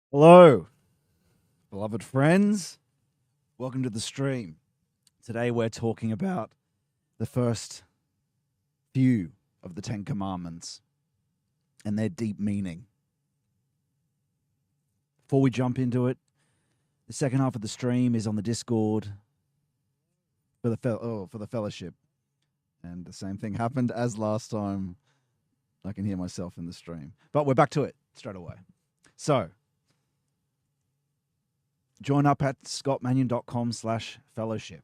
Hello, beloved friends. Welcome to the stream. Today we're talking about the first few of the Ten Commandments and their deep meaning. Before we jump into it, the second half of the stream is on the Discord for the fellowship. And the same thing happened as last time. I can hear myself in the stream. But we're back to it straight away. So, join up at scottmanion.com/fellowship.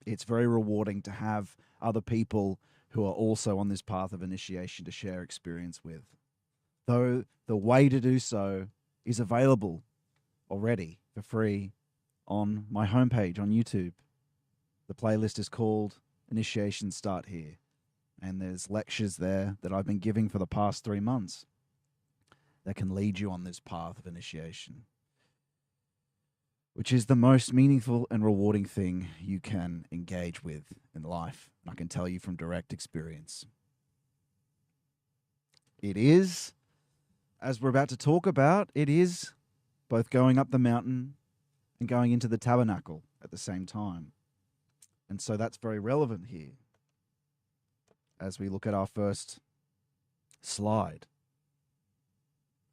It's very rewarding to have other people who are also on this path of initiation to share experience with. Though the way to do so is available already for free on my homepage on YouTube. The playlist is called Initiation Start Here, and there's lectures there that I've been giving for the past 3 months that can lead you on this path of initiation, which is the most meaningful and rewarding thing you can engage with in life. I can tell you from direct experience. It is, as we're about to talk about, it is both going up the mountain and going into the tabernacle at the same time. And so that's very relevant here as we look at our first slide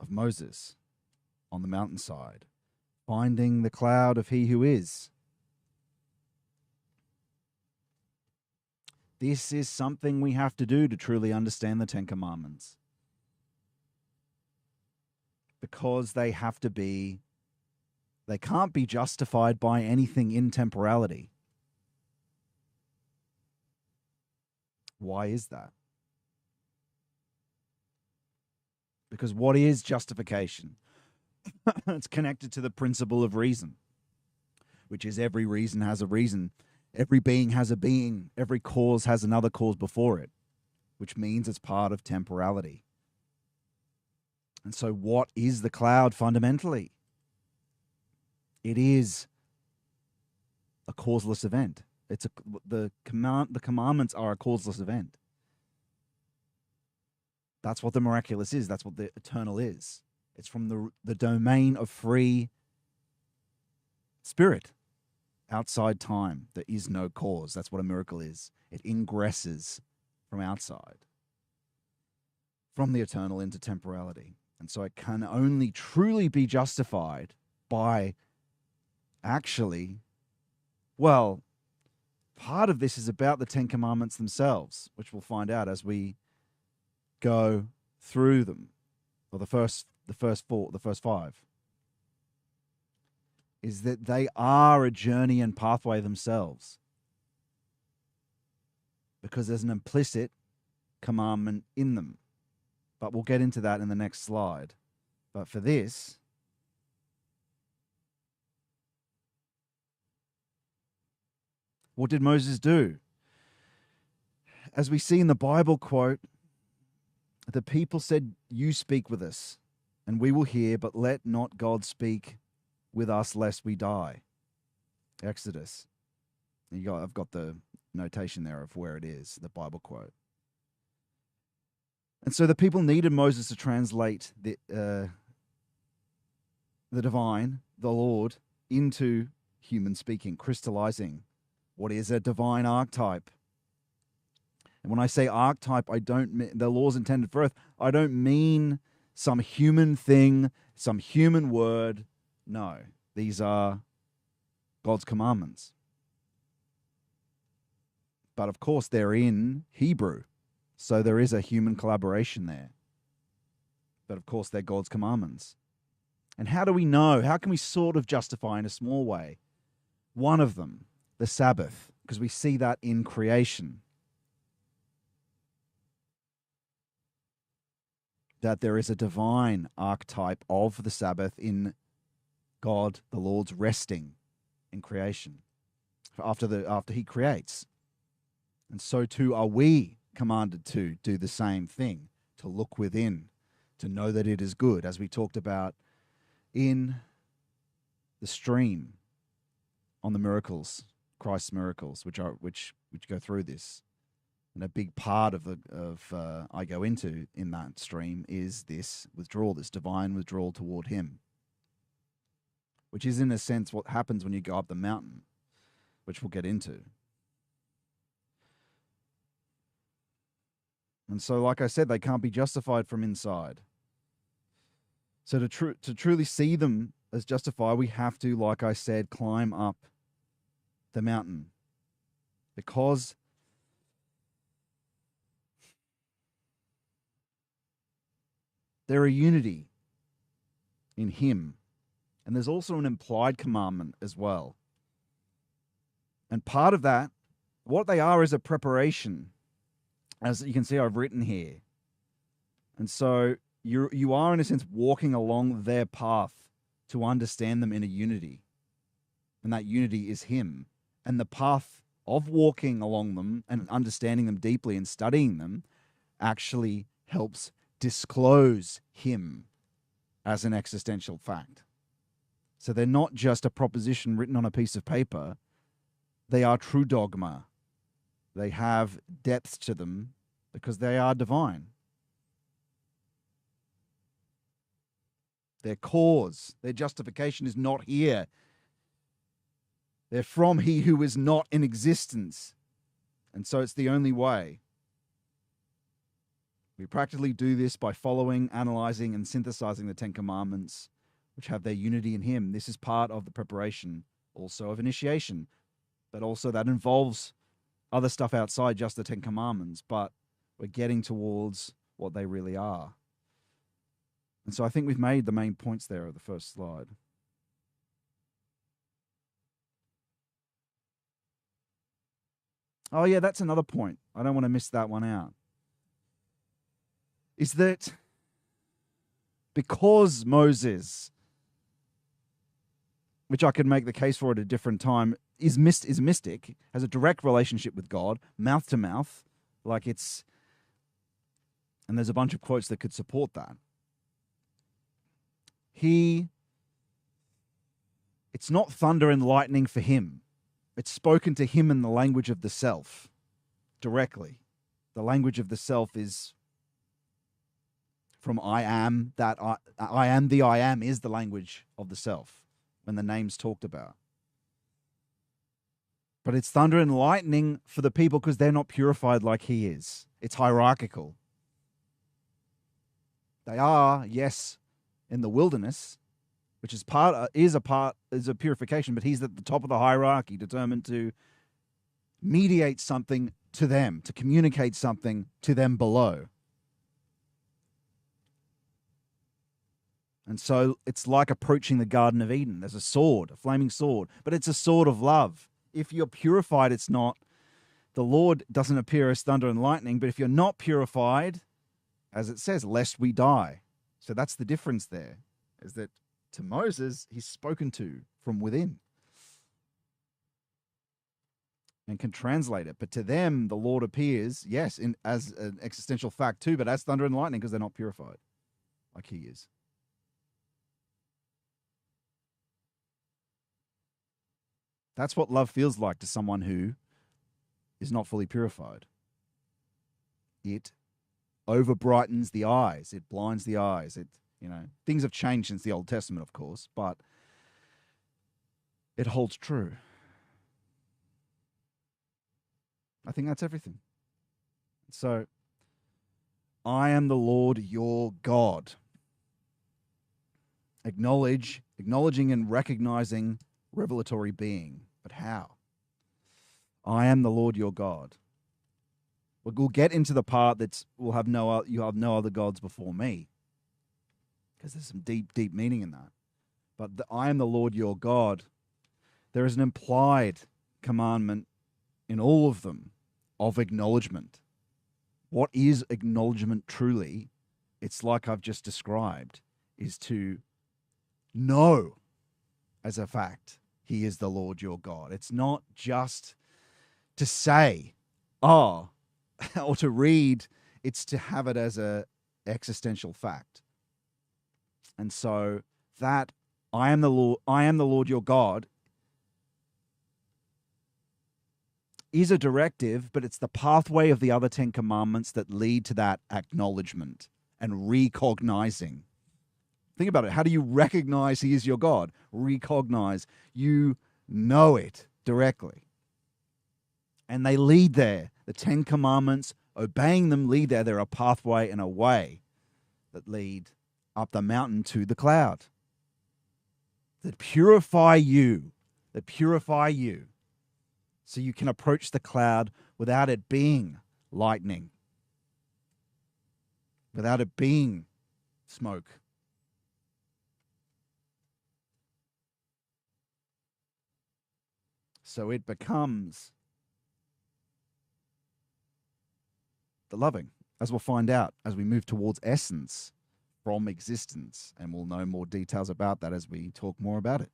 of Moses on the mountainside, finding the cloud of he who is. This is something we have to do to truly understand the Ten Commandments, because they can't be justified by anything in temporality. Why is that? Because what is justification? It's connected to the principle of reason, which is every reason has a reason. Every being has a being. Every cause has another cause before it, which means it's part of temporality. And so what is the cloud fundamentally? It is a causeless event. The commandments are a causeless event. That's what the miraculous is. That's what the eternal is. It's from the domain of free spirit, outside time. There is no cause. That's what a miracle is. It ingresses from outside, from the eternal into temporality. And so it can only truly be justified by part of this is about the Ten Commandments themselves, which we'll find out as we go through them, or the first five, is that they are a journey and pathway themselves, because there's an implicit commandment in them. But we'll get into that in the next slide. But for this, what did Moses do? As we see in the Bible quote, the people said, "You speak with us, and we will hear, but let not God speak with us lest we die." Exodus. I've got the notation there of where it is, the Bible quote. And so the people needed Moses to translate the divine, the Lord, into human speaking, crystallizing what is a divine archetype. And when I say archetype, I don't mean the laws intended for earth. I don't mean some human thing, some human word. No, these are God's commandments. But of course, they're in Hebrew, so there is a human collaboration there. But of course, they're God's commandments. And how do we know? How can we sort of justify in a small way? One of them, the Sabbath, because we see that in creation. That there is a divine archetype of the Sabbath in God, the Lord's resting in creation after he creates. And so too are we commanded to do the same thing, to look within, to know that it is good, as we talked about in the stream on the miracles, Christ's miracles, which go through this. And a big part of I go into in that stream is this withdrawal, this divine withdrawal toward him, which is in a sense what happens when you go up the mountain, which we'll get into. And so, like I said, they can't be justified from inside. So to truly see them as justified, we have to, like I said, climb up the mountain. Because they're a unity in him. And there's also an implied commandment as well. And part of that, what they are is a preparation. As you can see, I've written here. And so you are, in a sense, walking along their path to understand them in a unity. And that unity is him. And the path of walking along them and understanding them deeply and studying them actually helps disclose him as an existential fact. So they're not just a proposition written on a piece of paper. They are true dogma. They have depth to them because they are divine. Their cause, their justification is not here. They're from he who is not in existence. And so it's the only way. We practically do this by following, analyzing, and synthesizing the Ten Commandments, which have their unity in him. This is part of the preparation also of initiation, but also that involves other stuff outside just the Ten Commandments, but we're getting towards what they really are. And so I think we've made the main points there of the first slide. Oh yeah, that's another point. I don't want to miss that one out. Is that because Moses, which I could make the case for at a different time, is mystic, has a direct relationship with God, mouth to mouth, like it's, and there's a bunch of quotes that could support that. It's not thunder and lightning for him. It's spoken to him in the language of the self, directly. The language of the self is from I am, that I am the I am is the language of the self when the name's talked about. But it's thunder and lightning for the people because they're not purified like he is. It's hierarchical. They are, yes, in the wilderness, which is a purification, but he's at the top of the hierarchy, determined to mediate something to them, to communicate something to them below. And so it's like approaching the Garden of Eden. There's a sword, a flaming sword, but it's a sword of love. If you're purified, it's not. The Lord doesn't appear as thunder and lightning, but if you're not purified, as it says, lest we die. So that's the difference there, is that to Moses, he's spoken to from within and can translate it. But to them, the Lord appears, yes, as an existential fact too, but as thunder and lightning because they're not purified like he is. That's what love feels like to someone who is not fully purified. It over-brightens the eyes. It blinds the eyes. Things have changed since the Old Testament, of course, but it holds true. I think that's everything. So, I am the Lord your God. Acknowledging and recognizing revelatory being. But how? I am the Lord your God. We'll get into the part that's you have no other gods before me, because there's some deep, deep meaning in that. But I am the Lord your God. There is an implied commandment in all of them of acknowledgement. What is acknowledgement truly? It's like I've just described, is to know as a fact he is the Lord your God. It's not just to say, or to read, it's to have it as a existential fact. And so that I am the Lord your God is a directive, but it's the pathway of the other 10 commandments that lead to that acknowledgement and recognizing. Think about it. How do you recognize he is your God? Recognize. You know it directly. And they lead there. The 10 commandments, obeying them lead there. They're a pathway and a way that lead up the mountain to the cloud. That purify you. That purify you. So you can approach the cloud without it being lightning. Without it being smoke. So it becomes the loving, as we'll find out as we move towards essence from existence. And we'll know more details about that as we talk more about it.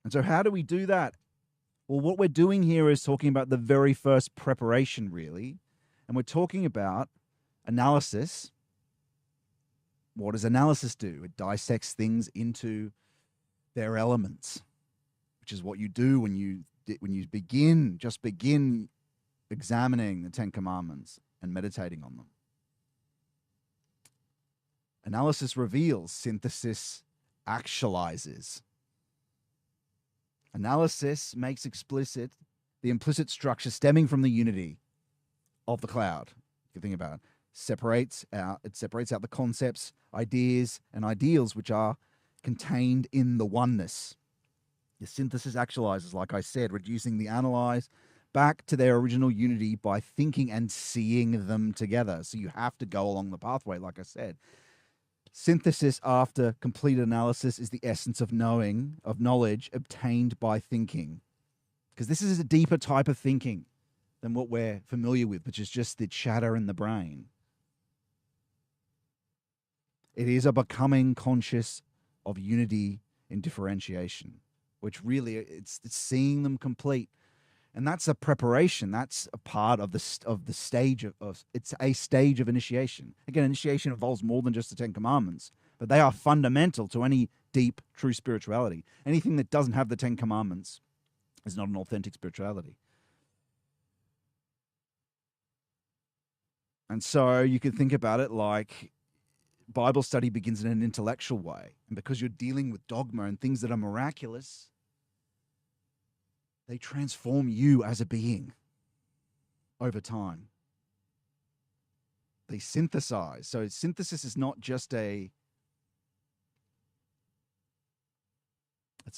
And so how do we do that? Well, what we're doing here is talking about the very first preparation, really. And we're talking about analysis. What does analysis do? It dissects things into their elements, which is what you do when you begin examining the 10 commandments and meditating on them. Analysis reveals, synthesis actualizes. Analysis makes explicit the implicit structure stemming from the unity of the cloud. If you think about it, it separates out the concepts, ideas, and ideals which are contained in the oneness. The synthesis actualizes, like I said, reducing the analyze back to their original unity by thinking and seeing them together. So you have to go along the pathway, like I said. Synthesis after complete analysis is the essence of knowledge obtained by thinking. Because this is a deeper type of thinking than what we're familiar with, which is just the chatter in the brain. It is a becoming conscious of unity in differentiation, which really it's seeing them complete. And that's a preparation. That's a part of the stage of it's a stage of initiation. Again, initiation involves more than just the 10 commandments, but they are fundamental to any deep, true spirituality. Anything that doesn't have the 10 commandments is not an authentic spirituality. And so you could think about it like Bible study begins in an intellectual way. And because you're dealing with dogma and things that are miraculous, they transform you as a being over time. They synthesize. So synthesis is not just it's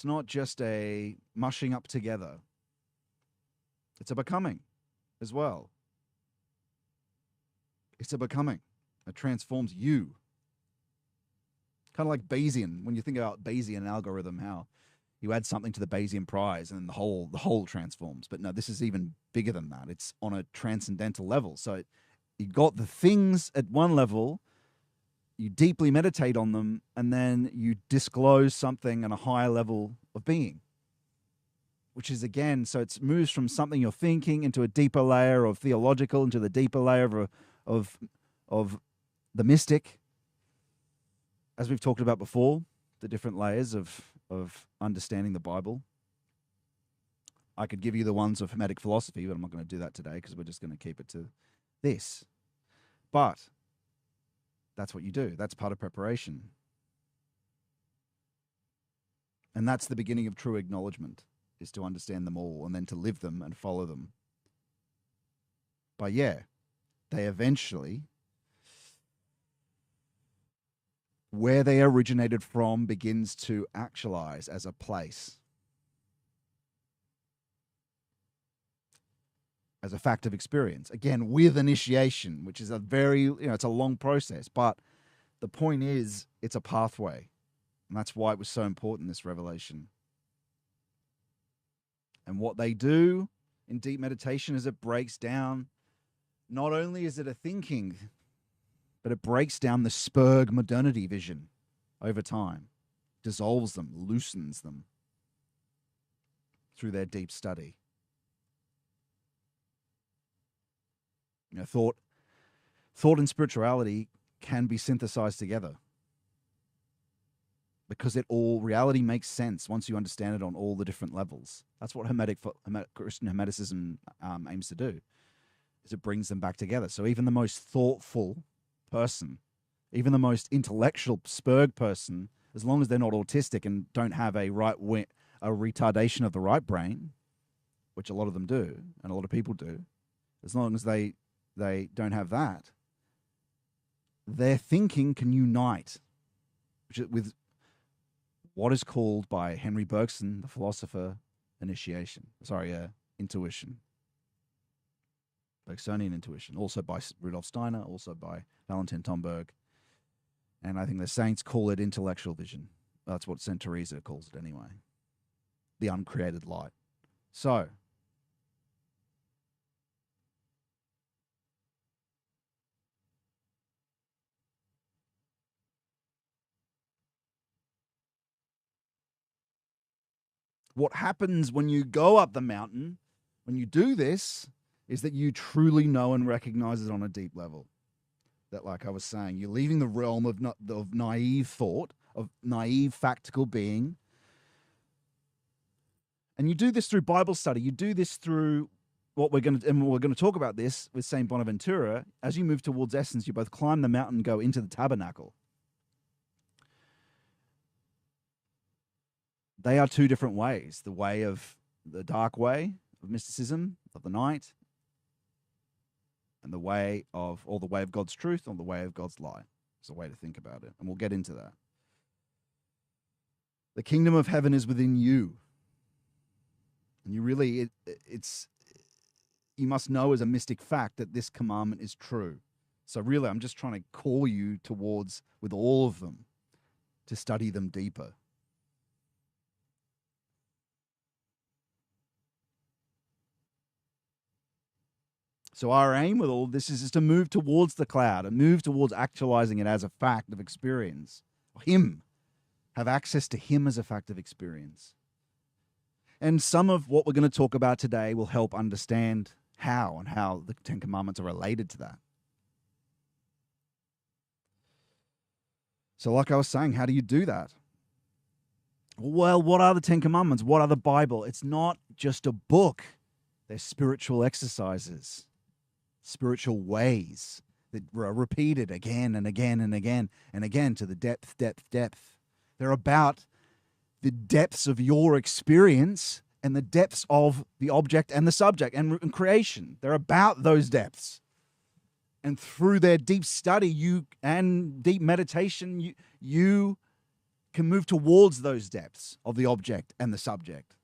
not just a mushing up together. It's a becoming as well. It's a becoming. It transforms you. Kind of like Bayesian. When you think about Bayesian algorithm, how you add something to the Bayesian prize and then the whole transforms. But no, this is even bigger than that. It's on a transcendental level. So you got the things at one level, you deeply meditate on them, and then you disclose something on a higher level of being. Which is, again, so it moves from something you're thinking into a deeper layer of theological, into the deeper layer of the mystic. As we've talked about before, the different layers of understanding the Bible. I could give you the ones of Hermetic philosophy, but I'm not going to do that today because we're just going to keep it to this. But that's what you do. That's part of preparation. And that's the beginning of true acknowledgement, is to understand them all and then to live them and follow them. But yeah, they eventually, where they originated from begins to actualize as a place, as a fact of experience. Again, with initiation, which is a very, it's a long process. But the point is, it's a pathway. And that's why it was so important, this revelation. And what they do in deep meditation is it breaks down, not only is it a thinking, but it breaks down the spurg modernity vision over time, dissolves them, loosens them through their deep study. Thought and spirituality can be synthesized together. because reality makes sense once you understand it on all the different levels. That's what Christian Hermeticism aims to do, is it brings them back together. So even the most thoughtful person, even the most intellectual Spurg person, as long as they're not autistic and don't have a retardation of the right brain, which a lot of them do, and a lot of people do, as long as they don't have that, their thinking can unite with what is called by Henry Bergson, the philosopher, intuition. Bergsonian intuition, also by Rudolf Steiner, also by Valentin Tomberg. And I think the saints call it intellectual vision. That's what St. Teresa calls it anyway. The uncreated light. So, what happens when you go up the mountain, when you do this, is that you truly know and recognize it on a deep level. That, like I was saying, you're leaving the realm of naive thought, of naive factical being. And you do this through Bible study. You do this through we're going to talk about this with St. Bonaventura. As you move towards essence, you both climb the mountain and go into the tabernacle. They are two different ways. The dark way of mysticism, of the night, and the way of God's truth, or the way of God's light. It's a way to think about it. And we'll get into that. The kingdom of heaven is within you. And you really, you must know as a mystic fact that this commandment is true. So really, I'm just trying to call you towards, with all of them, to study them deeper. So our aim with all of this is to move towards the cloud and move towards actualizing it as a fact of experience. Have access to Him as a fact of experience. And some of what we're going to talk about today will help understand how the Ten Commandments are related to that. So like I was saying, how do you do that? Well, what are the Ten Commandments? What are the Bible? It's not just a book. They're spiritual exercises, spiritual ways that are repeated again and again and again and again to the depth. They're about the depths of your experience and the depths of the object and the subject and creation. They're about those depths. And through their deep study and deep meditation, you can move towards those depths of the object and the subject.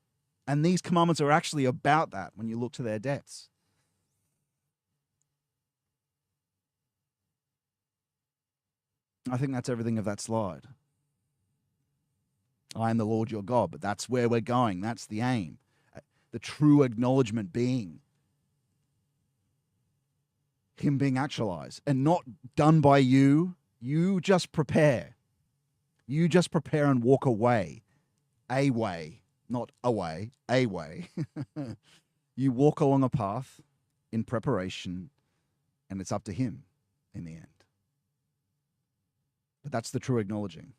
And these commandments are actually about that when you look to their depths. I think that's everything of that slide. I am the Lord your God, but that's where we're going. That's the aim. The true acknowledgement being Him being actualized and not done by you. You just prepare. You just prepare and walk away. A way, not away, a way. You walk along a path in preparation, and it's up to Him in the end. But that's the true acknowledging.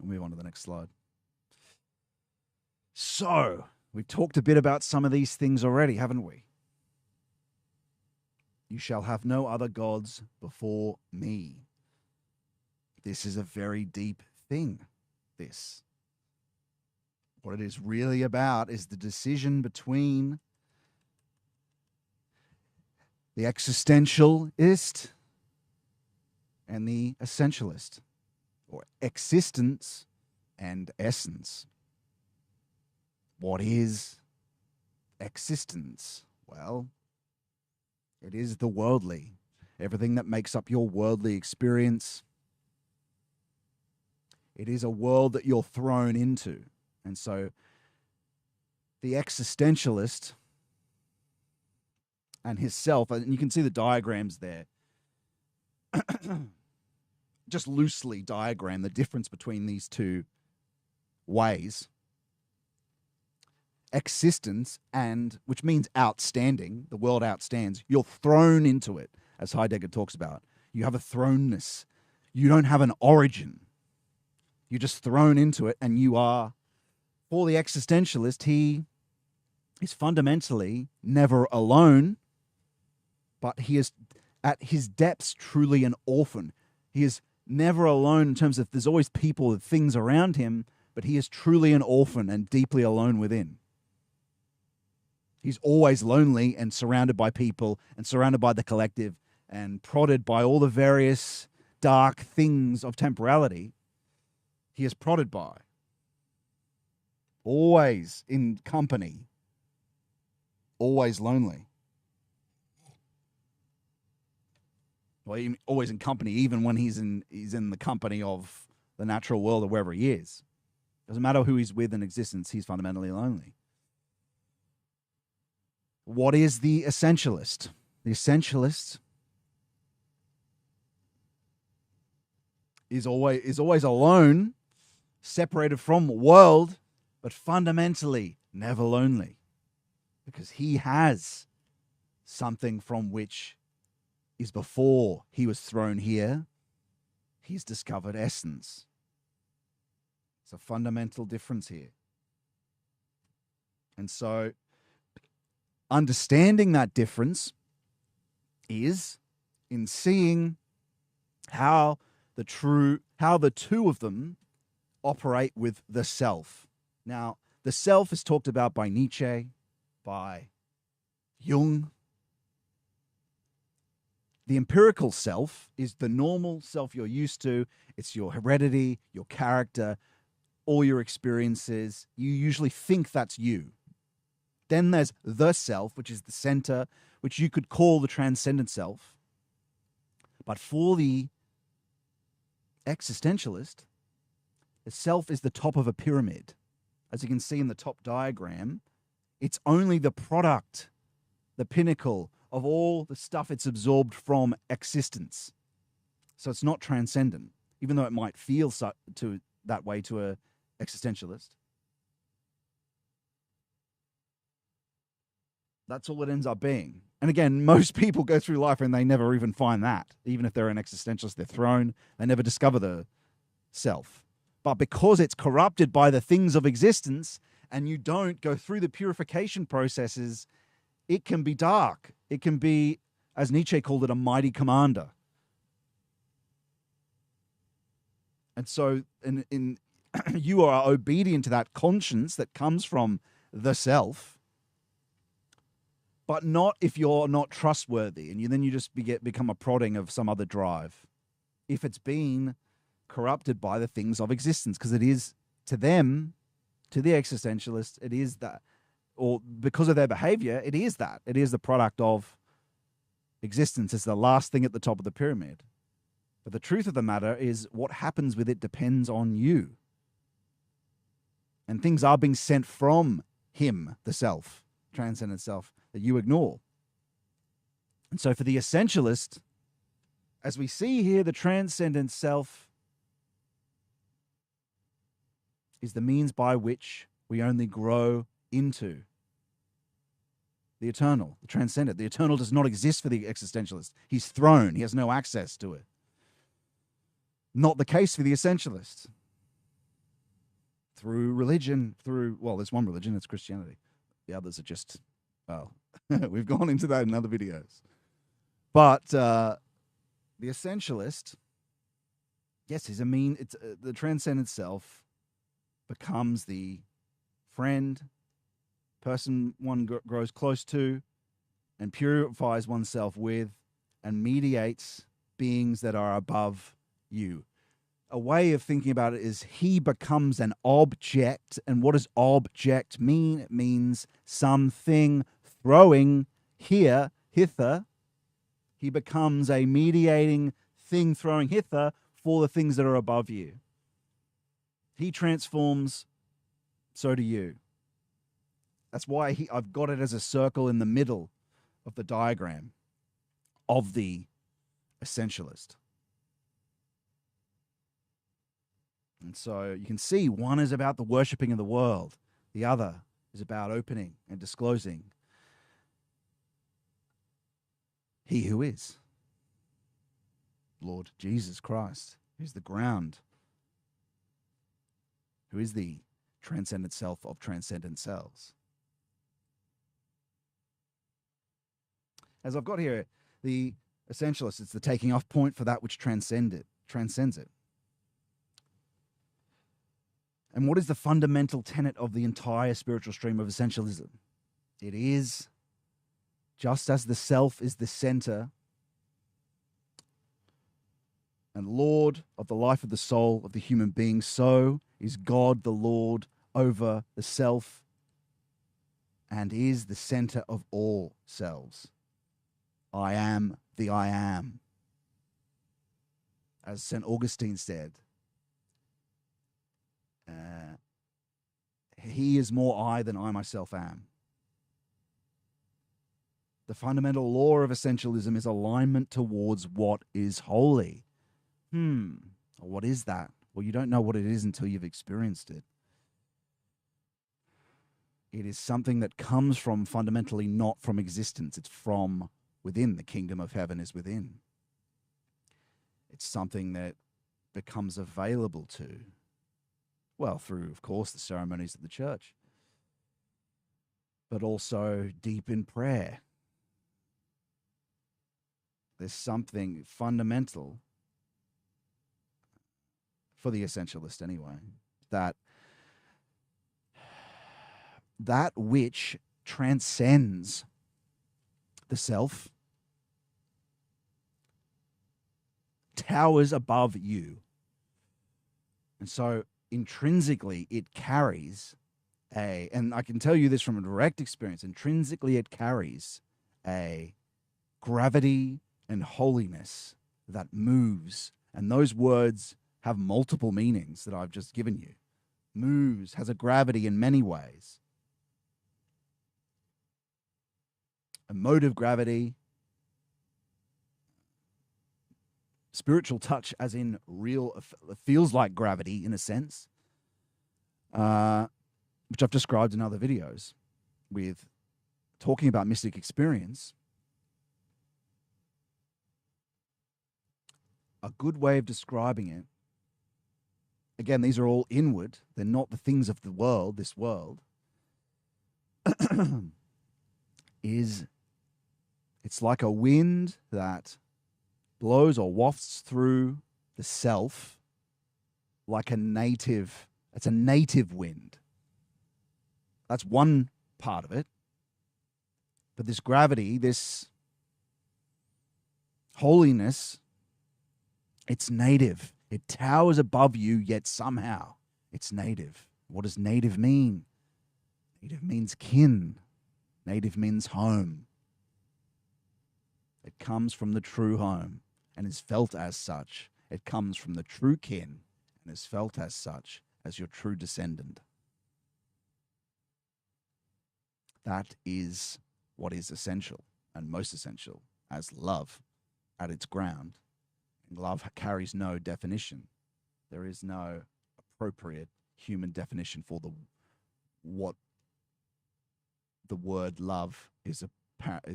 We'll move on to the next slide. So, we've talked a bit about some of these things already, haven't we? You shall have no other gods before me. This is a very deep thing, this. What it is really about is the decision between the existentialist and the essentialist, or existence and essence. What is existence? Well, it is the worldly. Everything that makes up your worldly experience. It is a world that you're thrown into. And so the existentialist and his self, and you can see the diagrams there, just loosely diagram the difference between these two ways. Existence, and which means outstanding, the world outstands. You're thrown into it, as Heidegger talks about. You have a thrownness. You don't have an origin. You're just thrown into it, and you are, for the existentialist, he is fundamentally never alone, but he is at his depths truly an orphan. He is never alone in terms of there's always people and things around him, but he is truly an orphan and deeply alone within. He's always lonely and surrounded by people and surrounded by the collective and prodded by all the various dark things of temporality he is prodded by. Always in company. Always lonely. Well, always in company, even when he's in the company of the natural world or wherever he is. Doesn't matter who he's with in existence, he's fundamentally lonely. What is the essentialist? The essentialist is always alone, separated from world, but fundamentally never lonely, because he has something from which is before he was thrown here. He's discovered essence. It's a fundamental difference here. And so understanding that difference is in seeing how the two of them operate with the self. Now, the self is talked about by Nietzsche, by Jung. The empirical self is the normal self you're used to. It's your heredity, your character, all your experiences. You usually think that's you. Then there's the self, which is the center, which you could call the transcendent self. But for the existentialist, the self is the top of a pyramid. As you can see in the top diagram, it's only the product, the pinnacle of all the stuff it's absorbed from existence. So it's not transcendent, even though it might feel that way to an existentialist. That's all it ends up being. And again, most people go through life and they never even find that. Even if they're an existentialist, they're thrown. They never discover the self. But because it's corrupted by the things of existence and you don't go through the purification processes, it can be dark. It can be, as Nietzsche called it, a mighty commander. And so you are obedient to that conscience that comes from the self, but not if you're not trustworthy, and then you just become a prodding of some other drive. If it's been corrupted by the things of existence, because it is to them, to the existentialist, it is that, or because of their behavior, it is that. It is the product of existence. It's the last thing at the top of the pyramid. But the truth of the matter is what happens with it depends on you. And things are being sent from him, the self, transcendent self, that you ignore. And so for the essentialist, as we see here, the transcendent self is the means by which we only grow into the eternal, the transcendent. The eternal does not exist for the existentialist. He's thrown. He has no access to it. Not the case for the essentialist. Through religion, there's one religion, it's Christianity. The others are just, we've gone into that in other videos. But the essentialist, yes, the transcendent self becomes the friend, person one grows close to and purifies oneself with and mediates beings that are above you. A way of thinking about it is he becomes an object. And what does object mean? It means something throwing hither. He becomes a mediating thing throwing hither for the things that are above you. He transforms, so do you. That's why I've got it as a circle in the middle of the diagram of the essentialist. And so you can see one is about the worshipping of the world. The other is about opening and disclosing he who is Lord Jesus Christ, who's the ground who is the transcendent self of transcendent selves. As I've got here, the essentialist, it's the taking off point for that which transcends it. And what is the fundamental tenet of the entire spiritual stream of essentialism? It is, just as the self is the center and Lord of the life of the soul of the human being, so is God the Lord over the self and is the center of all selves. I am the I am. As St. Augustine said, he is more I than I myself am. The fundamental law of essentialism is alignment towards what is holy. What is that? Well, you don't know what it is until you've experienced it. It is something that comes from fundamentally not from existence. It's from within. The kingdom of heaven is within. It's something that becomes available to, well, through, of course, the ceremonies of the church, but also deep in prayer. There's something fundamental for the essentialist anyway, that which transcends the self towers above you. And so intrinsically it carries and I can tell you this from a direct experience, intrinsically it carries a gravity and holiness that moves. And those words have multiple meanings that I've just given you. Moves, has a gravity in many ways. Emotive gravity, spiritual touch, as in real, it feels like gravity in a sense, which I've described in other videos with talking about mystic experience. A good way of describing it, again, these are all inward. They're not the things of the world, this world, it's like a wind that blows or wafts through the self like it's a native wind. That's one part of it. But this gravity, this holiness, it's native. It towers above you, yet somehow it's native. What does native mean? Native means kin. Native means home. It comes from the true home and is felt as such. It comes from the true kin and is felt as such, as your true descendant. That is what is essential and most essential as love at its ground. And love carries no definition. There is no appropriate human definition for what the word love is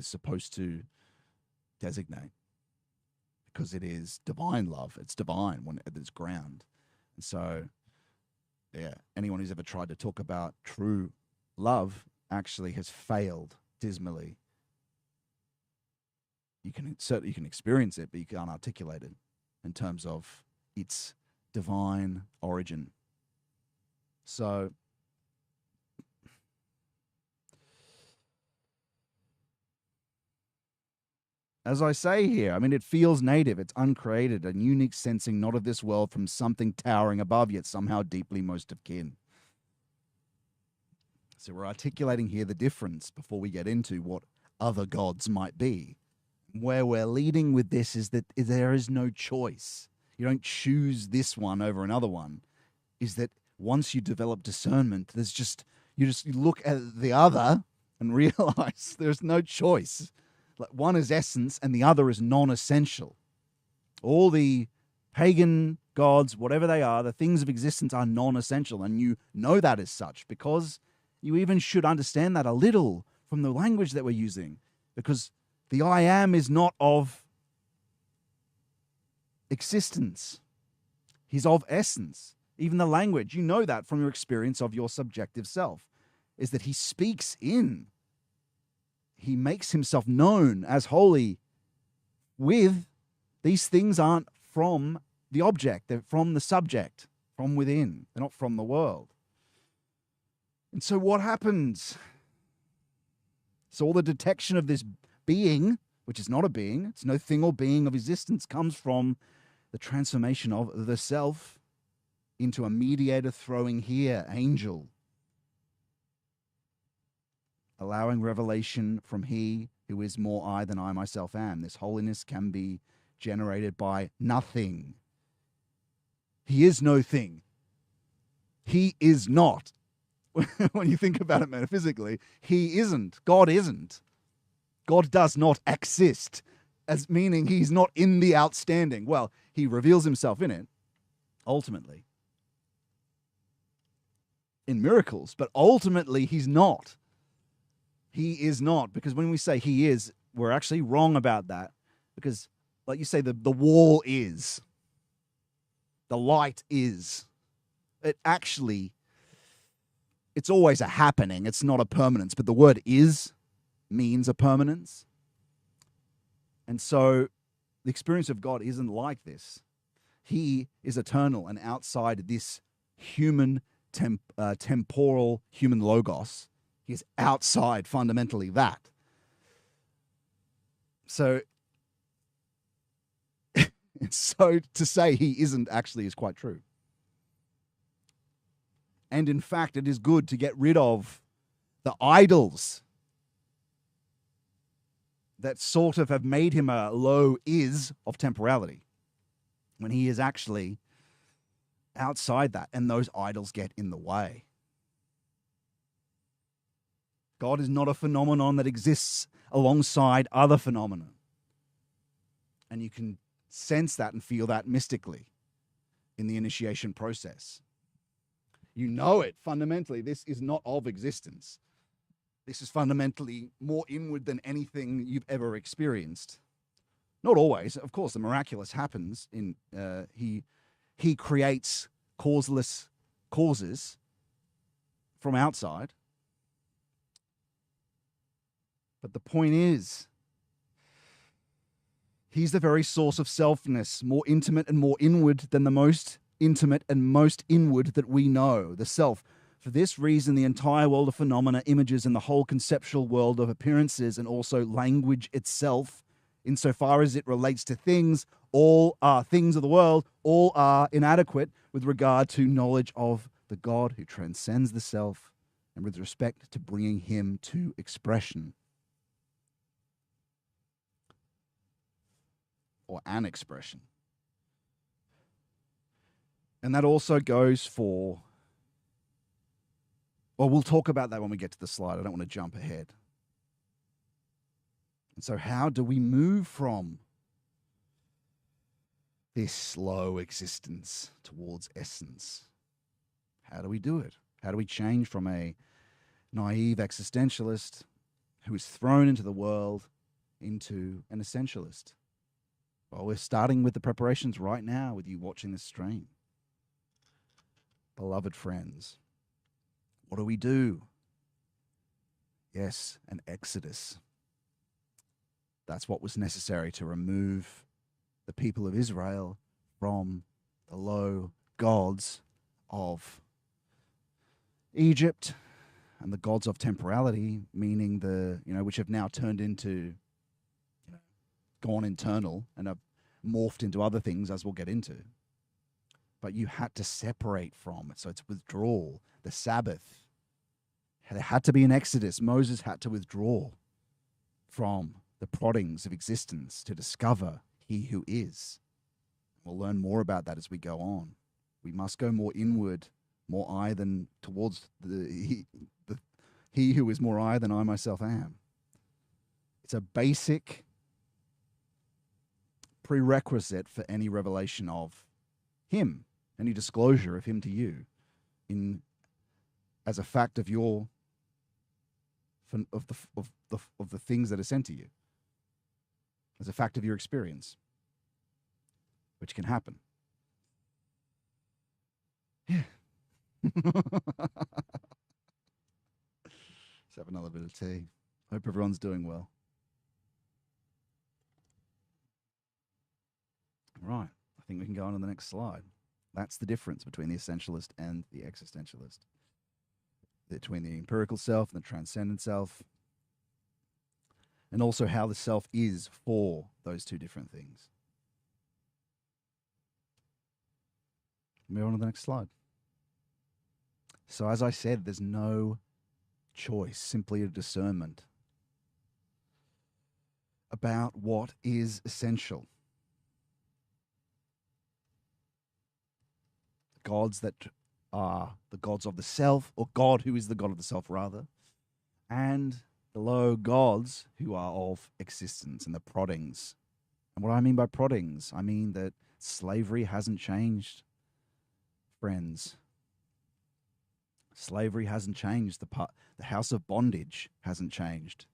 supposed to designate, because it is divine love. It's divine when at its ground. And so, yeah, anyone who's ever tried to talk about true love actually has failed dismally. You can experience it, but you can't articulate it in terms of its divine origin. So as I say here, I mean, it feels native, it's uncreated, a unique sensing not of this world from something towering above, yet somehow deeply most of kin. So we're articulating here the difference before we get into what other gods might be. Where we're leading with this is that there is no choice. You don't choose this one over another one. Is that once you develop discernment, you look at the other and realize there's no choice. Like one is essence and the other is non-essential. All the pagan gods, whatever they are, the things of existence are non-essential, and you know that as such because you even should understand that a little from the language that we're using, because the I am is not of existence. He's of essence. Even the language, you know that from your experience of your subjective self, is that he speaks in. He makes himself known as holy with these things aren't from the object, they're from the subject, from within. They're not from the world. And so what happens? So all the detection of this being, which is not a being, it's no thing or being of existence, comes from the transformation of the self into a mediator throwing here, angel, allowing revelation from he who is more I than I myself am. This holiness can be generated by nothing. He is no thing. He is not. When you think about it metaphysically, he isn't. God isn't. God does not exist, as meaning he's not in the outstanding. Well, he reveals himself in it, ultimately, in miracles, but ultimately he's not. He is not, because when we say he is, we're actually wrong about that, because like you say, the wall is, the light is. It actually, it's always a happening. It's not a permanence, but the word is means a permanence. And so the experience of God isn't like this. He is eternal and outside this human, temporal human logos. He is outside fundamentally that. So to say he isn't actually is quite true. And in fact, it is good to get rid of the idols that sort of have made him a low is of temporality, when he is actually outside that, and those idols get in the way. God is not a phenomenon that exists alongside other phenomena. And you can sense that and feel that mystically in the initiation process. You know it fundamentally. This is not of existence. This is fundamentally more inward than anything you've ever experienced. Not always. Of course, the miraculous happens. He creates causeless causes from outside. But the point is, he's the very source of selfness, more intimate and more inward than the most intimate and most inward that we know, the self. For this reason, the entire world of phenomena, images, and the whole conceptual world of appearances, and also language itself, insofar as it relates to things, all are things of the world, all are inadequate with regard to knowledge of the God who transcends the self, and with respect to bringing him to expression. Or an expression. And that also goes for, well, we'll talk about that when we get to the slide. I don't want to jump ahead. And so how do we move from this slow existence towards essence? How do we do it? How do we change from a naive existentialist who is thrown into the world into an essentialist? Well, we're starting with the preparations right now with you watching this stream. Beloved friends, what do we do? Yes, an exodus. That's what was necessary to remove the people of Israel from the low gods of Egypt and the gods of temporality, meaning which have now turned into, gone internal and have morphed into other things, as we'll get into. But you had to separate from it. So it's withdrawal. The Sabbath. There had to be an exodus. Moses had to withdraw from the proddings of existence to discover he who is. We'll learn more about that as we go on. We must go more inward, more I than towards he who is more I than I myself am. It's a basic prerequisite for any revelation of him, any disclosure of him to you, as a fact of your of the things that are sent to you, as a fact of your experience, which can happen. Let's have another bit of tea. Hope everyone's doing well. Right. I think we can go on to the next slide. That's the difference between the essentialist and the existentialist. Between the empirical self and the transcendent self. And also how the self is for those two different things. Move on to the next slide. So as I said, there's no choice, simply a discernment about what is essential. The gods that are the gods of the self, or God who is the God of the self rather, and the low gods who are of existence and the proddings. And what I mean by proddings, I mean that slavery hasn't changed, friends. Slavery hasn't changed. The house of bondage hasn't changed.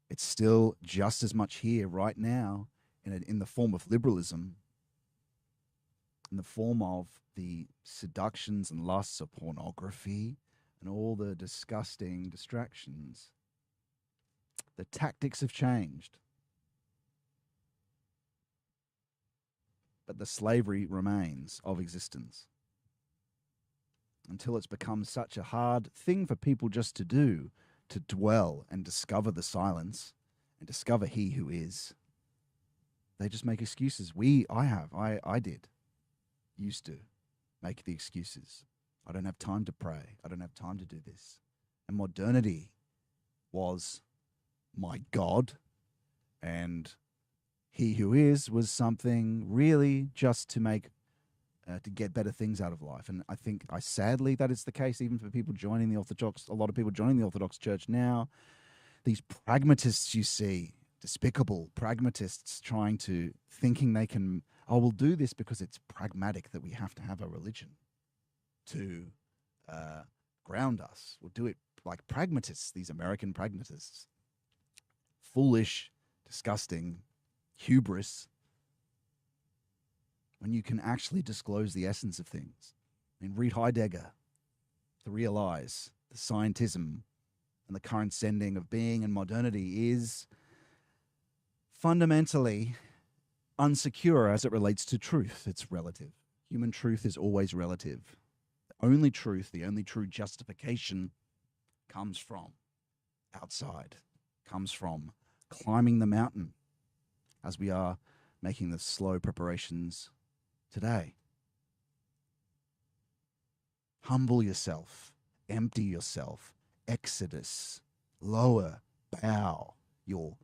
It's still just as much here right now in the form of liberalism, in the form of the seductions and lusts of pornography and all the disgusting distractions. The tactics have changed, but the slavery remains of existence until it's become such a hard thing for people just to do, to dwell and discover the silence and discover he who is. They just make excuses. I did, used to make the excuses. I don't have time to pray. I don't have time to do this. And modernity was my God, and he who is was something really just to make to get better things out of life. And I think, sadly, that is the case even for people joining the Orthodox, a lot of people joining the Orthodox Church now. These pragmatists you see, despicable pragmatists thinking they can, we'll do this because it's pragmatic that we have to have a religion to ground us. We'll do it like pragmatists, these American pragmatists. Foolish, disgusting, hubris, when you can actually disclose the essence of things. I mean, read Heidegger to realize the scientism and the current sending of being and modernity is fundamentally unsecure as it relates to truth. It's relative. Human truth is always relative. The only truth, the only true justification comes from outside, comes from climbing the mountain as we are making the slow preparations today. Humble yourself, empty yourself, exodus, lower, bow your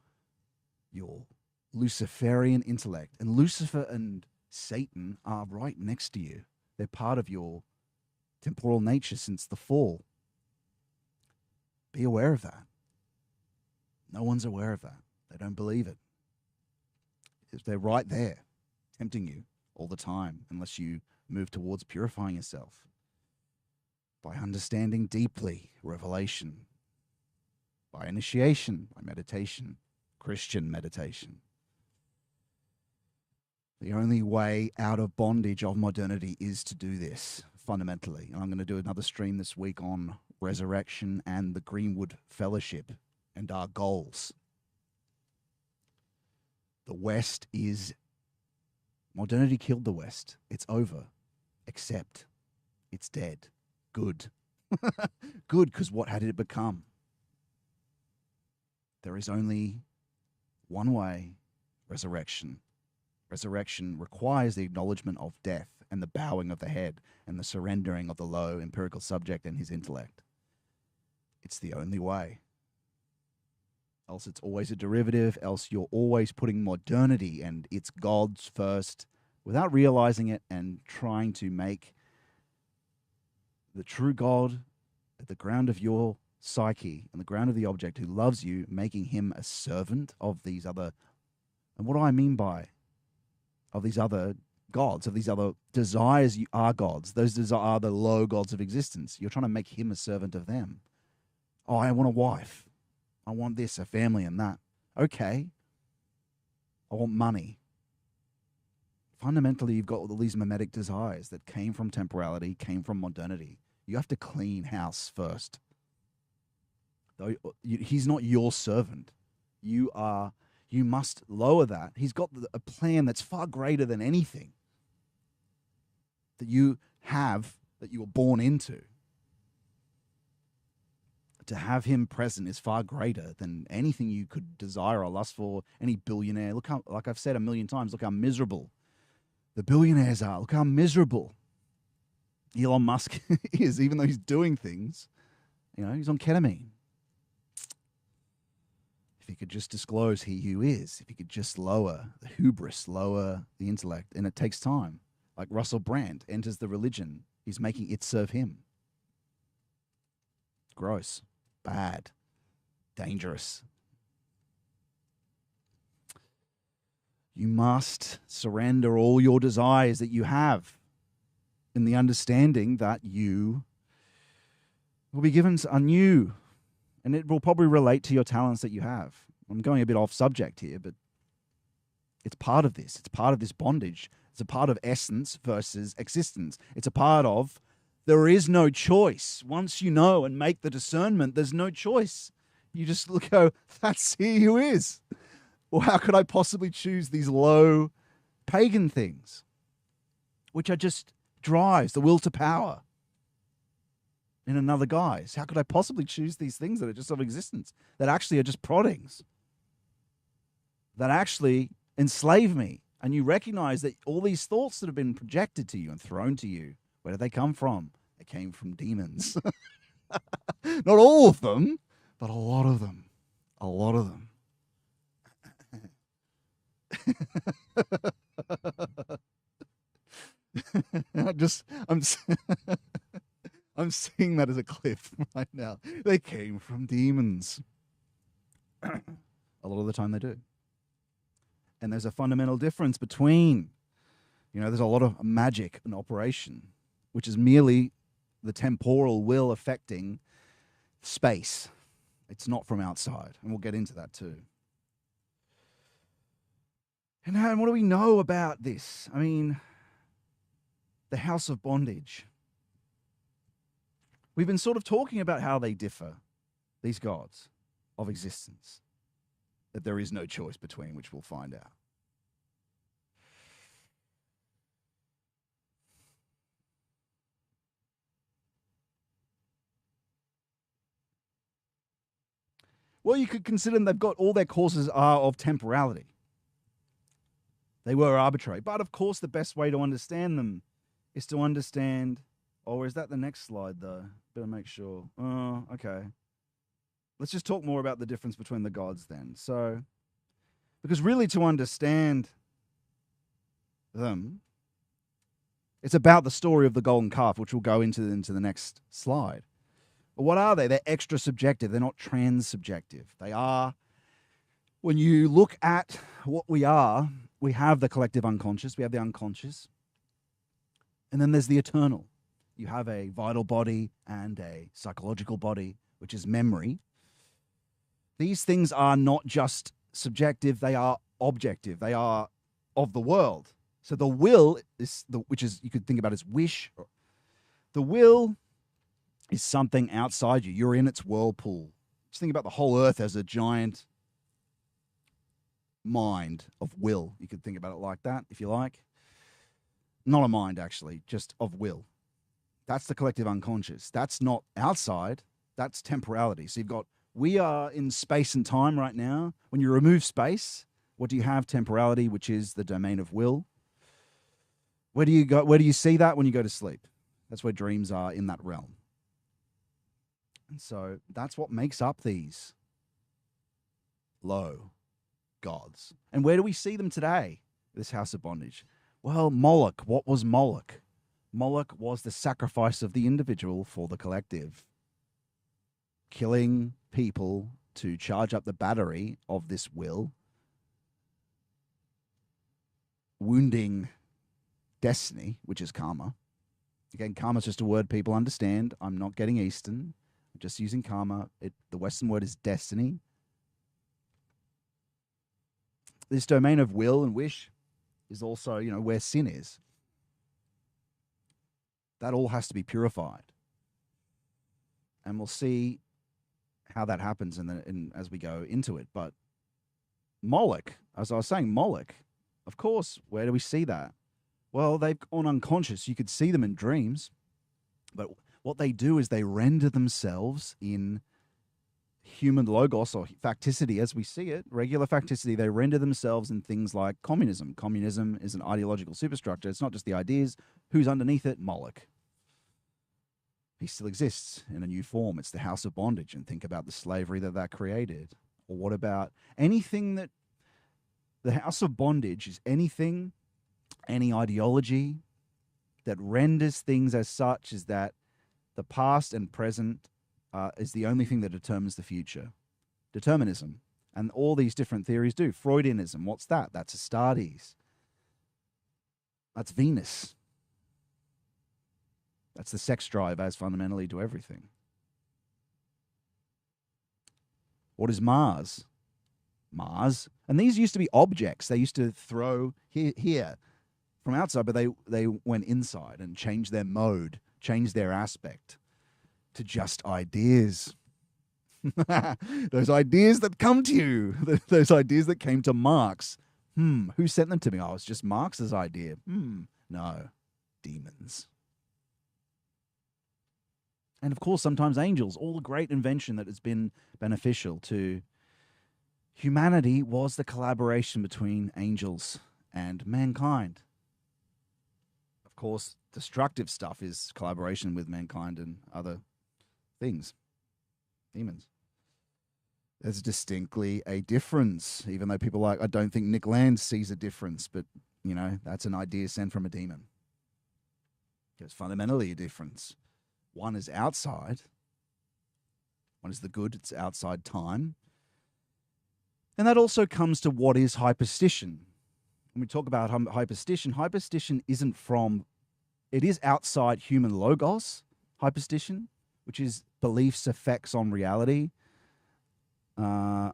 Luciferian intellect. And Lucifer and Satan are right next to you. They're part of your temporal nature since the fall. Be aware of that. No one's aware of that. They don't believe it. They're right there, tempting you all the time, unless you move towards purifying yourself by understanding deeply revelation, by initiation, by meditation, Christian meditation. The only way out of bondage of modernity is to do this, fundamentally. And I'm going to do another stream this week on resurrection and the Greenwood Fellowship and our goals. The West is... modernity killed the West. It's over. Except it's dead. Good. Good, because what had it become? There is only one way, resurrection. Resurrection requires the acknowledgement of death and the bowing of the head and the surrendering of the low empirical subject and his intellect. It's the only way. Else it's always a derivative, else you're always putting modernity and its gods first without realizing it and trying to make the true God at the ground of your psyche and the ground of the object who loves you, making him a servant of these other... And what do I mean by of these other gods, of these other desires you are gods? Those are the low gods of existence. You're trying to make him a servant of them. Oh, I want a wife. I want this, a family and that. Okay. I want money. Fundamentally, you've got all these mimetic desires that came from temporality, came from modernity. You have to clean house first. He's not your servant. You must lower that. He's got a plan that's far greater than anything that you have, that you were born into. To have him present is far greater than anything you could desire or lust for. Any billionaire, look how, like I've said a million times, look how miserable the billionaires are. Look how miserable Elon Musk is, even though he's doing things. He's on ketamine. If he could just disclose he who is, if he could just lower the hubris, lower the intellect, and it takes time. Like Russell Brand enters the religion, he's making it serve him. Gross, bad, dangerous. You must surrender all your desires that you have in the understanding that you will be given anew, and it will probably relate to your talents that you have. I'm going a bit off subject here, but it's part of this. It's part of this bondage. It's a part of essence versus existence. It's a part of there is no choice. Once you know and make the discernment, there's no choice. You just go, that's he who is. Well, how could I possibly choose these low pagan things, which are just drives, the will to power in another guise? How could I possibly choose these things that are just of existence, that actually are just proddings, that actually enslave me? And you recognize that all these thoughts that have been projected to you and thrown to you, where did they come from? They came from demons. Not all of them, but a lot of them. A lot of them. I'm seeing that as a cliff right now. They came from demons. A lot of the time they do. And there's a fundamental difference between, there's a lot of magic in operation, which is merely the temporal will affecting space. It's not from outside. And we'll get into that too. And what do we know about this? I mean, the house of bondage. We've been sort of talking about how they differ, these gods of existence, that there is no choice between, which we'll find out. Well, you could consider them, they've got all their causes are of temporality. They were arbitrary. But of course, the best way to understand them is to understand, or is that the next slide though? Better make sure. Oh, okay. Let's just talk more about the difference between the gods then. So, because really to understand them, it's about the story of the golden calf, which we'll go into the next slide. But what are they? They're extra subjective. They're not trans-subjective. They are, when you look at what we are, we have the collective unconscious, we have the unconscious, and then there's the eternal. You have a vital body and a psychological body, which is memory. These things are not just subjective, they are objective. They are of the world. So the will is, which is, you could think about as wish. The will is something outside you. You're in its whirlpool. Just think about the whole earth as a giant mind of will. You could think about it like that, if you like. Not a mind, actually, just of will. That's the collective unconscious. That's not outside. That's temporality. So you've got, we are in space and time right now. When you remove space, what do you have? Temporality, which is the domain of will. Where do you go? Where do you see that? When you go to sleep. That's where dreams are, in that realm. And so that's what makes up these low gods. And where do we see them today? This house of bondage. Well, Moloch. What was Moloch? Moloch was the sacrifice of the individual for the collective. Killing people to charge up the battery of this will. Wounding destiny, which is karma. Again, karma is just a word people understand. I'm not getting Eastern. I'm just using karma. The Western word is destiny. This domain of will and wish is also, where sin is. That all has to be purified. And we'll see how that happens as we go into it. But Moloch, as I was saying, Moloch, of course, where do we see that? Well, they've gone unconscious. You could see them in dreams. But what they do is they render themselves in human logos or facticity as we see it, regular facticity. They render themselves in things like communism. Communism is an ideological superstructure. It's not just the ideas. Who's underneath it? Moloch. He still exists in a new form. It's the house of bondage. And think about the slavery that created. Or what about anything that the house of bondage is anything, any ideology that renders things as such as that the past and present is the only thing that determines the future. Determinism. And all these different theories do. Freudianism, what's that? That's Astartes. That's Venus. That's the sex drive as fundamentally to everything. What is Mars? Mars. And these used to be objects. They used to throw here from outside, but they went inside and changed their mode, changed their aspect to just ideas. Those ideas that come to you, those ideas that came to Marx. Who sent them to me? Oh, it's just Marx's idea. No, demons. And of course, sometimes angels, all the great invention that has been beneficial to humanity was the collaboration between angels and mankind. Of course, destructive stuff is collaboration with mankind and other things, demons. There's distinctly a difference, even though people I don't think Nick Land sees a difference, but, that's an idea sent from a demon. There's fundamentally a difference. One is outside. One is the good, it's outside time. And that also comes to what is hyperstition. When we talk about hyperstition isn't from, it is outside human logos, hyperstition, which is beliefs' effects on reality. That's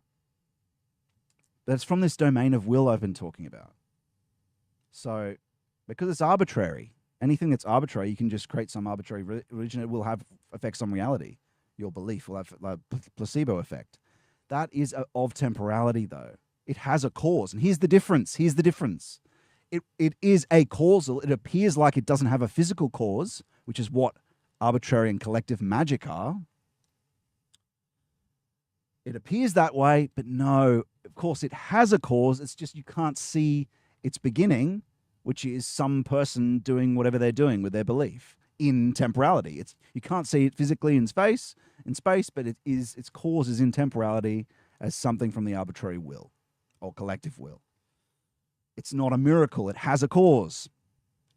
from this domain of will I've been talking about. So, because it's arbitrary, anything that's arbitrary, you can just create some arbitrary religion. It will have effects on reality. Your belief will have a placebo effect. That is of temporality, though. It has a cause. And here's the difference. It is a causal. It appears like it doesn't have a physical cause, which is what arbitrary and collective magic are. It appears that way, but no, of course it has a cause. It's just you can't see its beginning, which is some person doing whatever they're doing with their belief in temporality. You can't see it physically in space, but its cause is in temporality as something from the arbitrary will or collective will. It's not a miracle. It has a cause.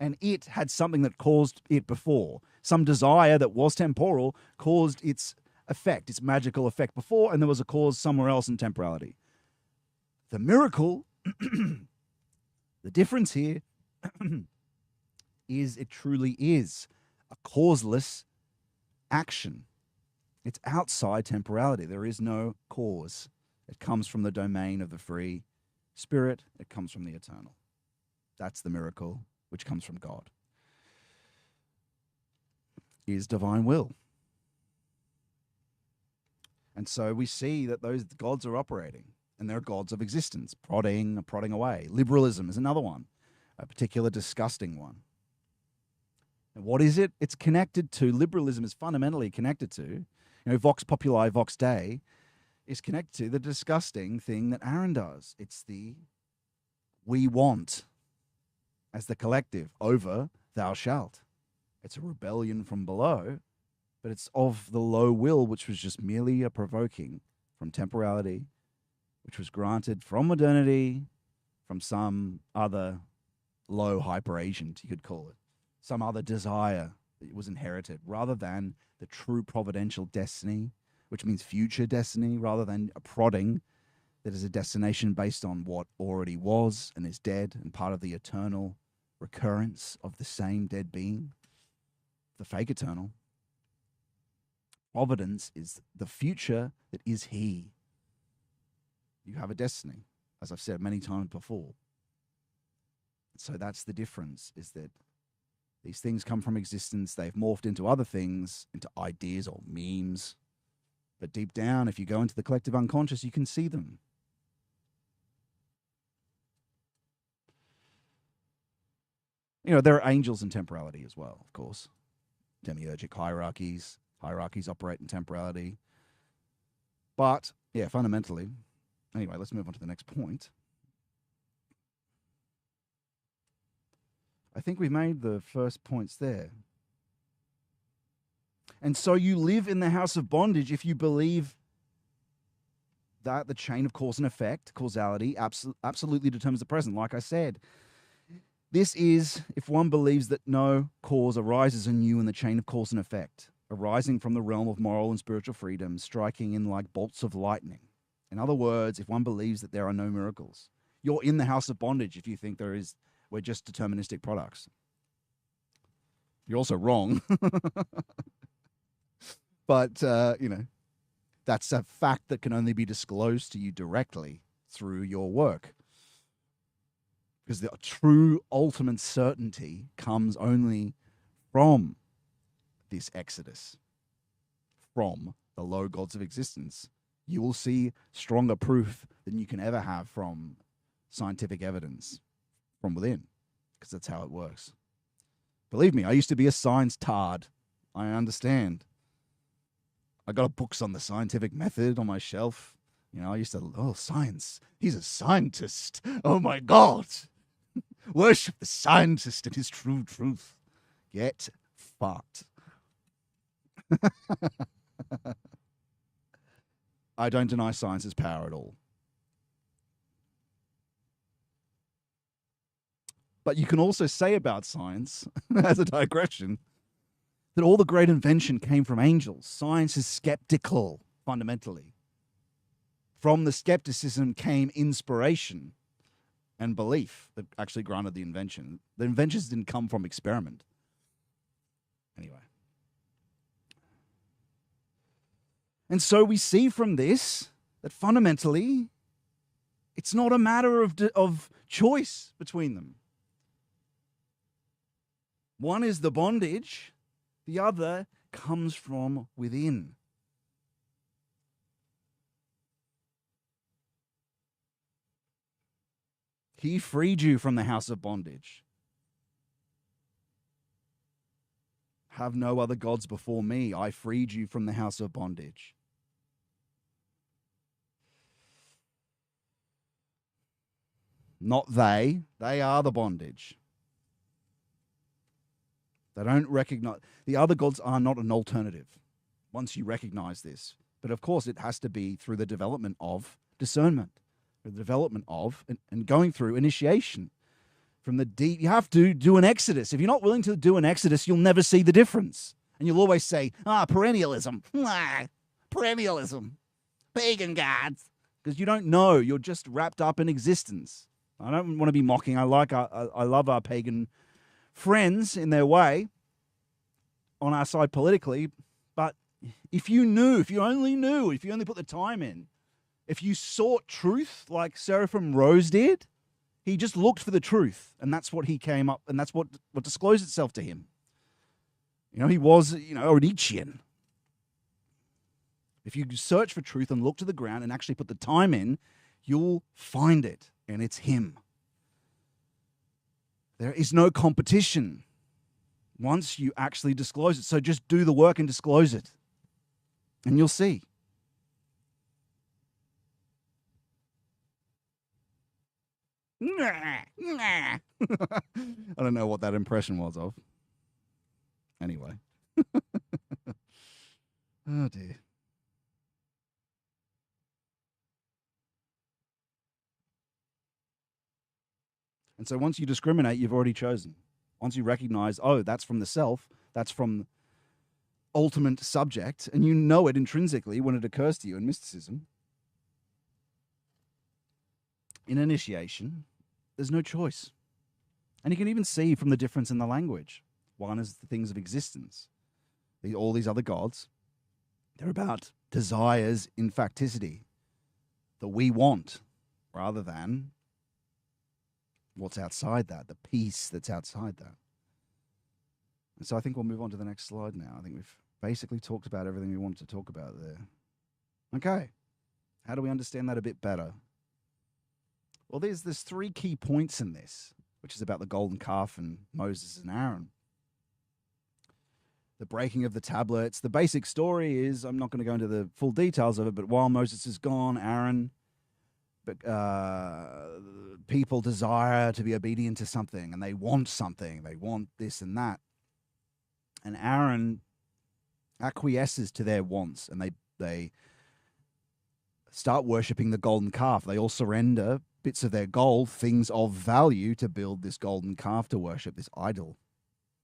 And it had something that caused it before. Some desire that was temporal caused its effect, its magical effect before, and there was a cause somewhere else in temporality. The miracle, the difference here is it truly is a causeless action. It's outside temporality. There is no cause. It comes from the domain of the free spirit. It comes from the eternal. That's the miracle, which comes from God. Is divine will. And so we see that those gods are operating, and they're gods of existence, prodding away. Liberalism is another one, a particular disgusting one. And what is it? It's connected to, liberalism is fundamentally connected to, Vox Populi, Vox Dei, is connected to the disgusting thing that Arron does. It's the we want as the collective over thou shalt. It's a rebellion from below, but it's of the low will, which was just merely a provoking from temporality, which was granted from modernity, from some other low hyper-agent, you could call it, some other desire that was inherited, rather than the true providential destiny, which means future destiny, rather than a prodding that is a destination based on what already was and is dead and part of the eternal recurrence of the same dead being, the fake eternal. Providence is the future that is he. You have a destiny, as I've said many times before. So that's the difference, is that These things come from existence. They've morphed into other things, into ideas or memes. But deep down, if you go into the collective unconscious, you can see them. You know, there are angels in temporality as well, of course. Demiurgic hierarchies. Hierarchies operate in temporality. But, yeah, fundamentally. Anyway, let's move on to the next point. I think we've made the first points there. And so you live in the house of bondage if you believe that the chain of cause and effect, causality, absolutely determines the present, like I said. This is if one believes that no cause arises anew in the chain of cause and effect, arising from the realm of moral and spiritual freedom, striking in like bolts of lightning. In other words, if one believes that there are no miracles, you're in the house of bondage if you think we're just deterministic products. You're also wrong. But, that's a fact that can only be disclosed to you directly through your work. Because the true ultimate certainty comes only from this exodus, from the low gods of existence. You will see stronger proof than you can ever have from scientific evidence from within, because that's how it works. Believe me, I used to be a science tard. I understand. I got books on the scientific method on my shelf. You know, I used to, science. He's a scientist. Oh my God. Worship the scientist and his true truth. Get fucked. I don't deny science's power at all. But you can also say about science, as a digression, that all the great invention came from angels. Science is skeptical, fundamentally. From the skepticism came inspiration and belief that actually granted the invention. The inventions didn't come from experiment. Anyway. And so we see from this that fundamentally, it's not a matter of choice between them. One is the bondage, the other comes from within. He freed you from the house of bondage. Have no other gods before me. I freed you from the house of bondage. Not they. They are the bondage. They don't recognize. The other gods are not an alternative once you recognize this. But of course, it has to be through the development of discernment, the development of and going through initiation. From the deep, you have to do an exodus. If you're not willing to do an exodus, you'll never see the difference. And you'll always say, perennialism, perennialism, pagan gods. Because you don't know. You're just wrapped up in existence. I don't want to be mocking. I love our pagan friends in their way on our side politically. But if you only put the time in, if you sought truth like Seraphim Rose did, he just looked for the truth, and that's what he came up, and that's what disclosed itself to him. He was, a Nietzschean. If you search for truth and look to the ground and actually put the time in, you'll find it, and it's him. There is no competition once you actually disclose it. So just do the work and disclose it, and you'll see. I don't know what that impression was of. Anyway. Oh, dear. And so once you discriminate, you've already chosen. Once you recognize, that's from the self, that's from ultimate subject, and you know it intrinsically when it occurs to you in mysticism, in initiation, there's no choice. And you can even see from the difference in the language. One is the things of existence. All these other gods, they're about desires in facticity, that we want, rather than what's outside that, the peace that's outside that. So I think we'll move on to the next slide now. I think we've basically talked about everything we wanted to talk about there. Okay. How do we understand that a bit better? Well, there's 3 key points in this, which is about the golden calf and Moses and Aaron. The breaking of the tablets. The basic story is, I'm not going to go into the full details of it, but while Moses is gone, Aaron, people desire to be obedient to something, and they want something. They want this and that. And Arron acquiesces to their wants, and they start worshipping the golden calf. They all surrender bits of their gold, things of value, to build this golden calf to worship, this idol,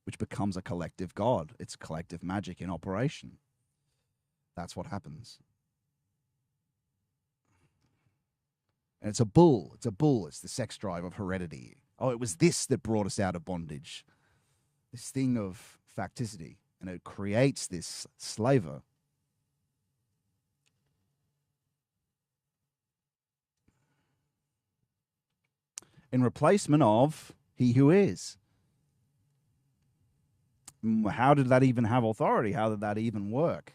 which becomes a collective god. It's collective magic in operation. That's what happens. And it's a bull. It's a bull. It's the sex drive of heredity. Oh, it was this that brought us out of bondage. This thing of facticity. And it creates this slaver. In replacement of he who is. How did that even have authority? How did that even work?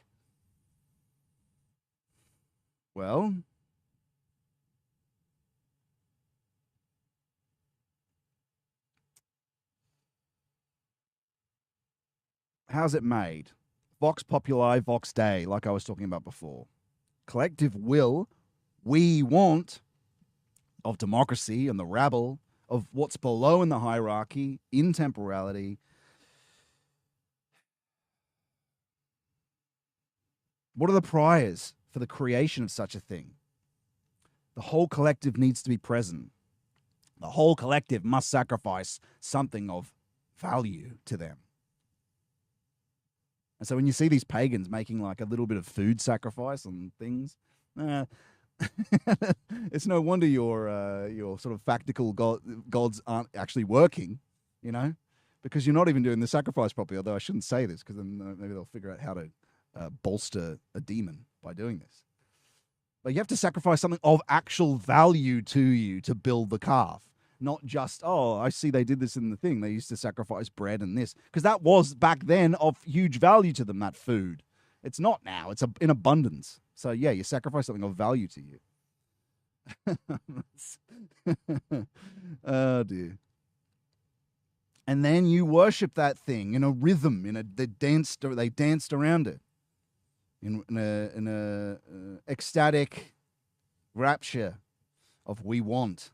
Well, how's it made? Vox populi, vox dei, like I was talking about before. Collective will, we want, of democracy and the rabble, of what's below in the hierarchy, in temporality. What are the priors for the creation of such a thing? The whole collective needs to be present. The whole collective must sacrifice something of value to them. And so when you see these pagans making like a little bit of food sacrifice on things, it's no wonder your sort of factical gods aren't actually working, you know, because you're not even doing the sacrifice properly. Although I shouldn't say this, because then maybe they'll figure out how to bolster a demon by doing this. But you have to sacrifice something of actual value to you to build the calf. Not just, oh, I see they did this in the thing. They used to sacrifice bread and this. Because that was back then of huge value to them, that food. It's not now. It's in abundance. So, yeah, you sacrifice something of value to you. Oh, dear. And then you worship that thing in a rhythm. They danced around it in a ecstatic rapture of we want.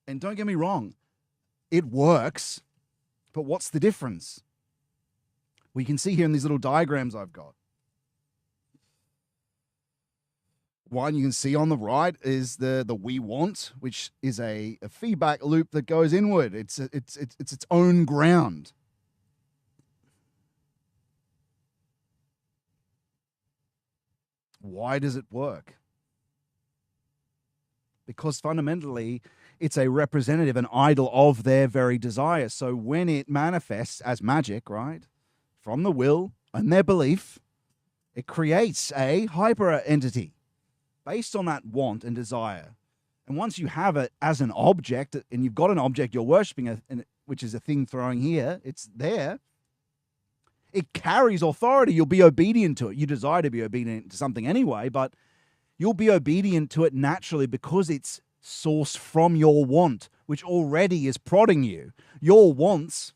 And don't get me wrong, it works, but what's the difference? We can see here in these little diagrams I've got. One you can see on the right is the we want, which is a feedback loop that goes inward. It's its own ground. Why does it work? Because fundamentally, it's a representative, an idol of their very desire. So when it manifests as magic, right, from the will and their belief, it creates a hyper entity based on that want and desire. And once you have it as an object, and you've got an object you're worshipping, which is a thing throwing here, it's there, it carries authority. You'll be obedient to it. You desire to be obedient to something anyway, but you'll be obedient to it naturally because it's sourced from your want, which already is prodding you. Your wants,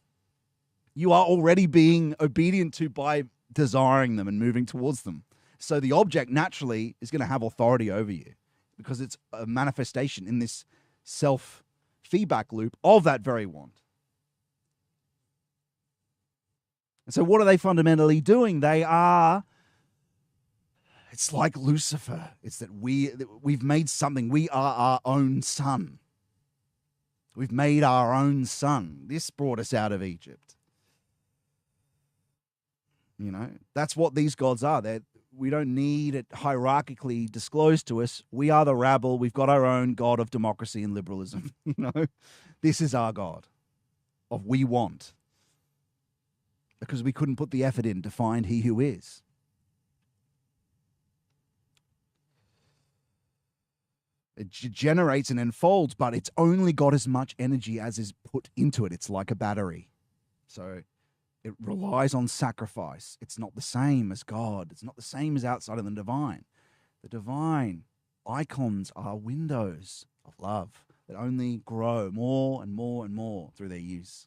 you are already being obedient to by desiring them and moving towards them. So the object naturally is going to have authority over you because it's a manifestation in this self-feedback loop of that very want. And so what are they fundamentally doing? It's like Lucifer. It's that we've made something. We are our own sun. We've made our own sun. This brought us out of Egypt. You know, that's what these gods are. We don't need it hierarchically disclosed to us. We are the rabble. We've got our own god of democracy and liberalism. You know, this is our god of we want. Because we couldn't put the effort in to find he who is. It generates and unfolds, but it's only got as much energy as is put into it. It's like a battery. So it relies on sacrifice. It's not the same as God. It's not the same as outside of the divine. The divine icons are windows of love that only grow more and more and more through their use.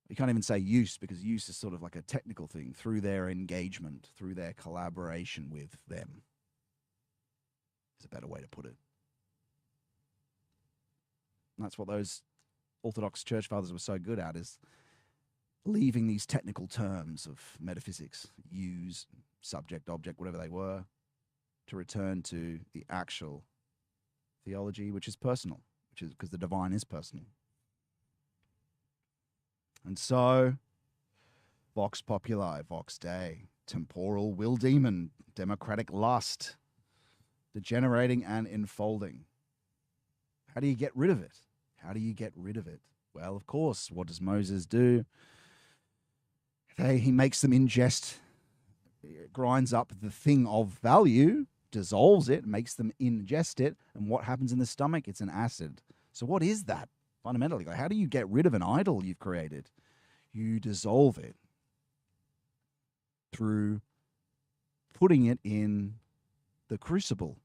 You can't even say use, because use is sort of like a technical thing, through their engagement, through their collaboration with them. Is a better way to put it. And that's what those Orthodox church fathers were so good at, is leaving these technical terms of metaphysics, use, subject, object, whatever they were, to return to the actual theology, which is personal, which is because the divine is personal. And so, vox populi, vox dei, temporal will demon, democratic lust, degenerating and enfolding. How do you get rid of it? How do you get rid of it? Well, of course, what does Moses do? He makes them ingest, grinds up the thing of value, dissolves it, makes them ingest it, and what happens in the stomach? It's an acid. So what is that fundamentally? Like, how do you get rid of an idol you've created? You dissolve it through putting it in the crucible.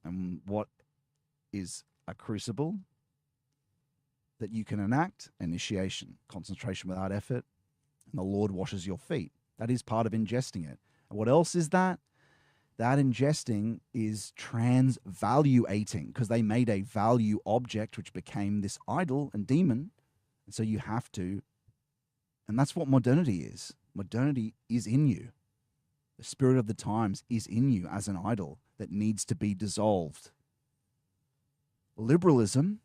And what is a crucible? That you can enact: initiation, concentration without effort, and the Lord washes your feet. That is part of ingesting it. And what else is that? That ingesting is transvaluating, because they made a value object which became this idol and demon. And so you have to, and that's what modernity is. Modernity is in you. The spirit of the times is in you as an idol that needs to be dissolved. Liberalism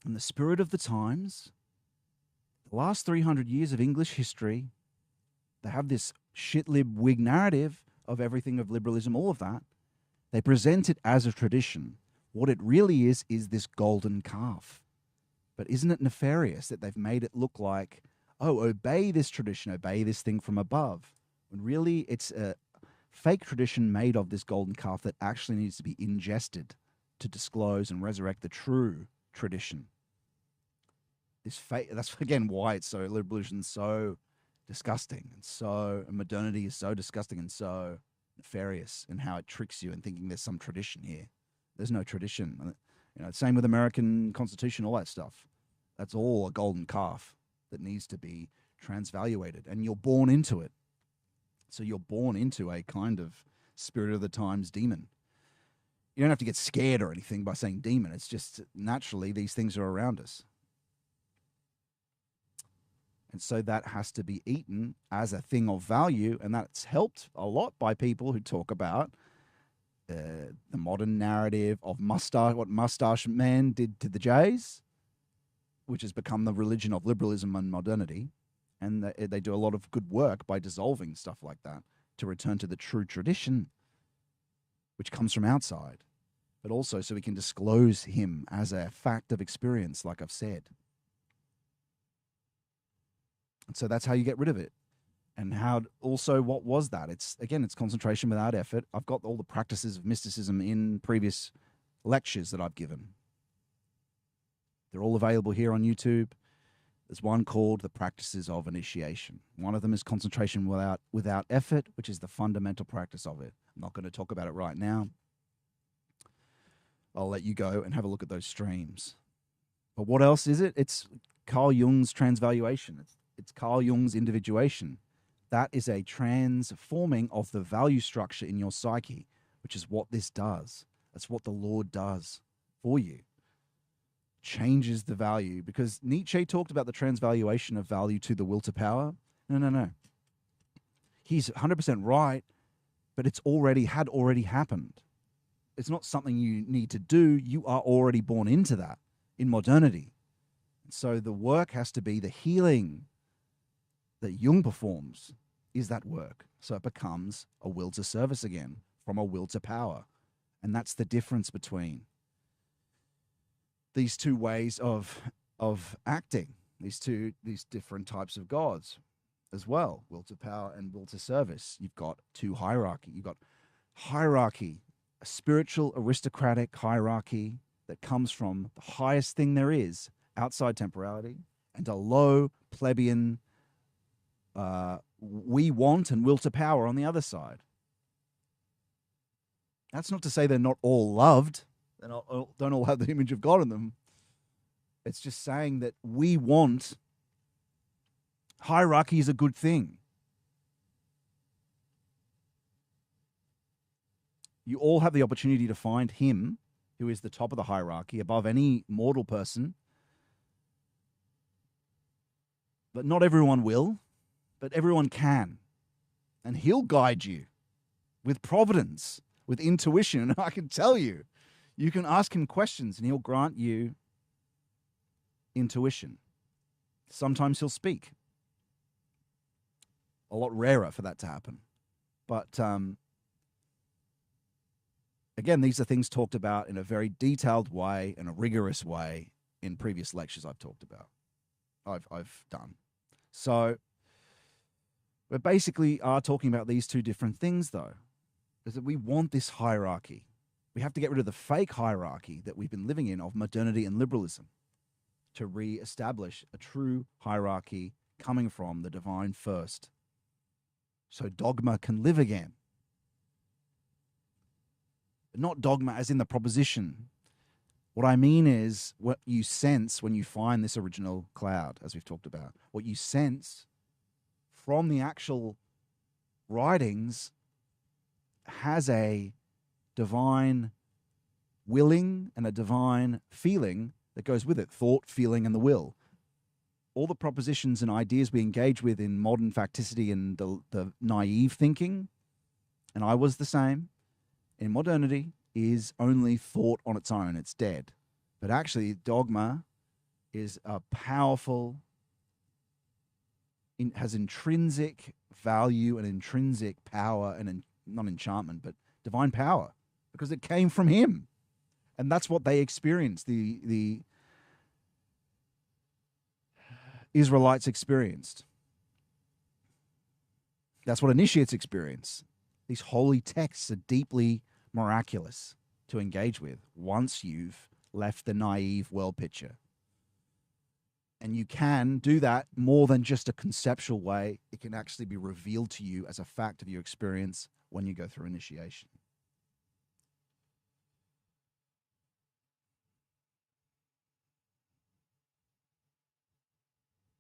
and the spirit of the times, the last 300 years of English history, they have this shit-lib wig narrative of everything of liberalism, all of that. They present it as a tradition. What it really is this golden calf. But isn't it nefarious that they've made it look like, oh, obey this tradition, obey this thing from above, when really it's a fake tradition made of this golden calf that actually needs to be ingested to disclose and resurrect the true tradition. This that's again why it's so, liberalism is so disgusting, and modernity is so disgusting and so nefarious in how it tricks you and thinking there's some tradition here. There's no tradition. Same with American Constitution, all that stuff. That's all a golden calf that needs to be transvaluated, and you're born into it. So you're born into a kind of spirit of the times demon. You don't have to get scared or anything by saying demon. It's just naturally these things are around us. And so that has to be eaten as a thing of value, and that's helped a lot by people who talk about the modern narrative of what Mustache Man did to the Jays, which has become the religion of liberalism and modernity. And they do a lot of good work by dissolving stuff like that to return to the true tradition, which comes from outside, but also so we can disclose him as a fact of experience, like I've said. And so that's how you get rid of it. And what was that? It's concentration without effort. I've got all the practices of mysticism in previous lectures that I've given. They're all available here on YouTube. There's one called The Practices of Initiation. One of them is concentration without effort, which is the fundamental practice of it. I'm not going to talk about it right now. I'll let you go and have a look at those streams. But what else is it? It's Carl Jung's transvaluation. It's Carl Jung's individuation. That is a transforming of the value structure in your psyche, which is what this does. That's what the Lord does for you. Changes the value, because Nietzsche talked about the transvaluation of value to the will to power. No. He's 100% right, but it's had already happened. It's not something you need to do. You are already born into that in modernity. So the work has to be the healing that Jung performs is that work. So it becomes a will to service again from a will to power. And that's the difference between these two ways of acting, these different types of gods as well, will to power and will to service. You've got two hierarchy. You've got hierarchy, a spiritual aristocratic hierarchy that comes from the highest thing there is, outside temporality, and a low plebeian we want and will to power on the other side. That's not to say they're not all loved. They don't all have the image of God in them. It's just saying that we want hierarchy is a good thing. You all have the opportunity to find him who is the top of the hierarchy above any mortal person. But not everyone will, but everyone can. And he'll guide you with providence, with intuition. And I can tell you, you can ask him questions and he'll grant you intuition. Sometimes he'll speak. A lot rarer for that to happen. But again, these are things talked about in a very detailed way, in a rigorous way, in previous lectures I've talked about, I've done. So we basically are talking about these two different things, though, is that we want this hierarchy. We have to get rid of the fake hierarchy that we've been living in of modernity and liberalism to re-establish a true hierarchy coming from the divine first, so dogma can live again. Not dogma as in the proposition. What I mean is what you sense when you find this original cloud, as we've talked about. What you sense from the actual writings has a divine willing and a divine feeling that goes with it. Thought, feeling, and the will. All the propositions and ideas we engage with in modern facticity and the naive thinking, and I was the same, in modernity is only thought on its own. It's dead. But actually, dogma is a powerful, has intrinsic value and intrinsic power and not enchantment, but divine power, because it came from him. And that's what they experienced. The Israelites experienced. That's what initiates experience. These holy texts are deeply miraculous to engage with once you've left the naive world picture. And you can do that more than just a conceptual way. It can actually be revealed to you as a fact of your experience when you go through initiation.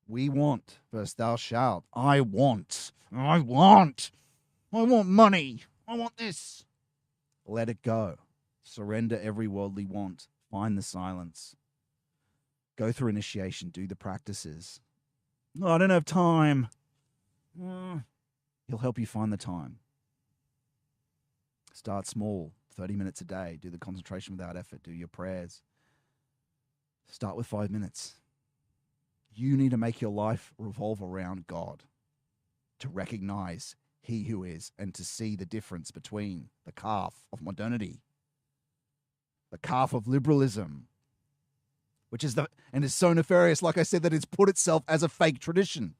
We want, verse thou shalt. I want money. I want this. Let it go. Surrender every worldly want. Find the silence. Go through initiation. Do the practices. No, I don't have time. He'll help you find the time. Start small. 30 minutes a day. Do the concentration without effort. Do your prayers. Start with 5 minutes. You need to make your life revolve around God, to recognize he who is, and to see the difference between the calf of modernity, the calf of liberalism, which is and is so nefarious, like I said, that it's put itself as a fake tradition.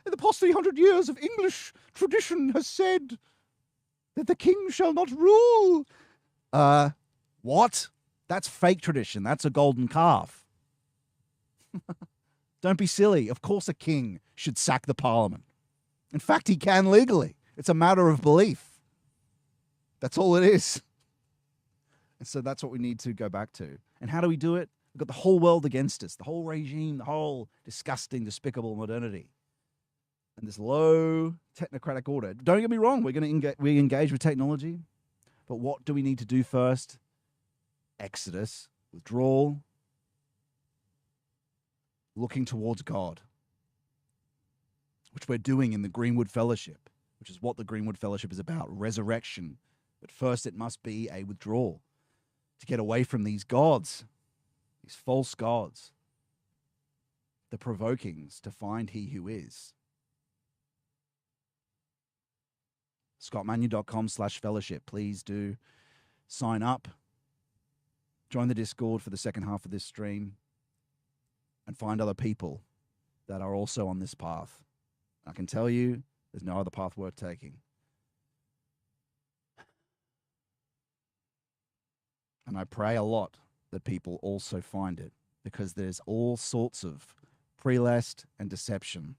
In the past 300 years of English tradition has said that the king shall not rule. What? That's fake tradition. That's a golden calf. Don't be silly. Of course a king should sack the parliament. In fact, he can legally. It's a matter of belief. That's all it is. And so that's what we need to go back to. And how do we do it? We've got the whole world against us, the whole regime, the whole disgusting, despicable modernity. And this low technocratic order. Don't get me wrong, we engage with technology. But what do we need to do first? Exodus, withdrawal, looking towards God, which we're doing in the Greenwood Fellowship, which is what the Greenwood Fellowship is about, resurrection. But first it must be a withdrawal to get away from these gods, these false gods, the provokings to find he who is. scottmanu.com/fellowship. Please do sign up, join the Discord for the second half of this stream, and find other people that are also on this path. I can tell you, there's no other path worth taking. And I pray a lot that people also find it, because there's all sorts of prelest and deception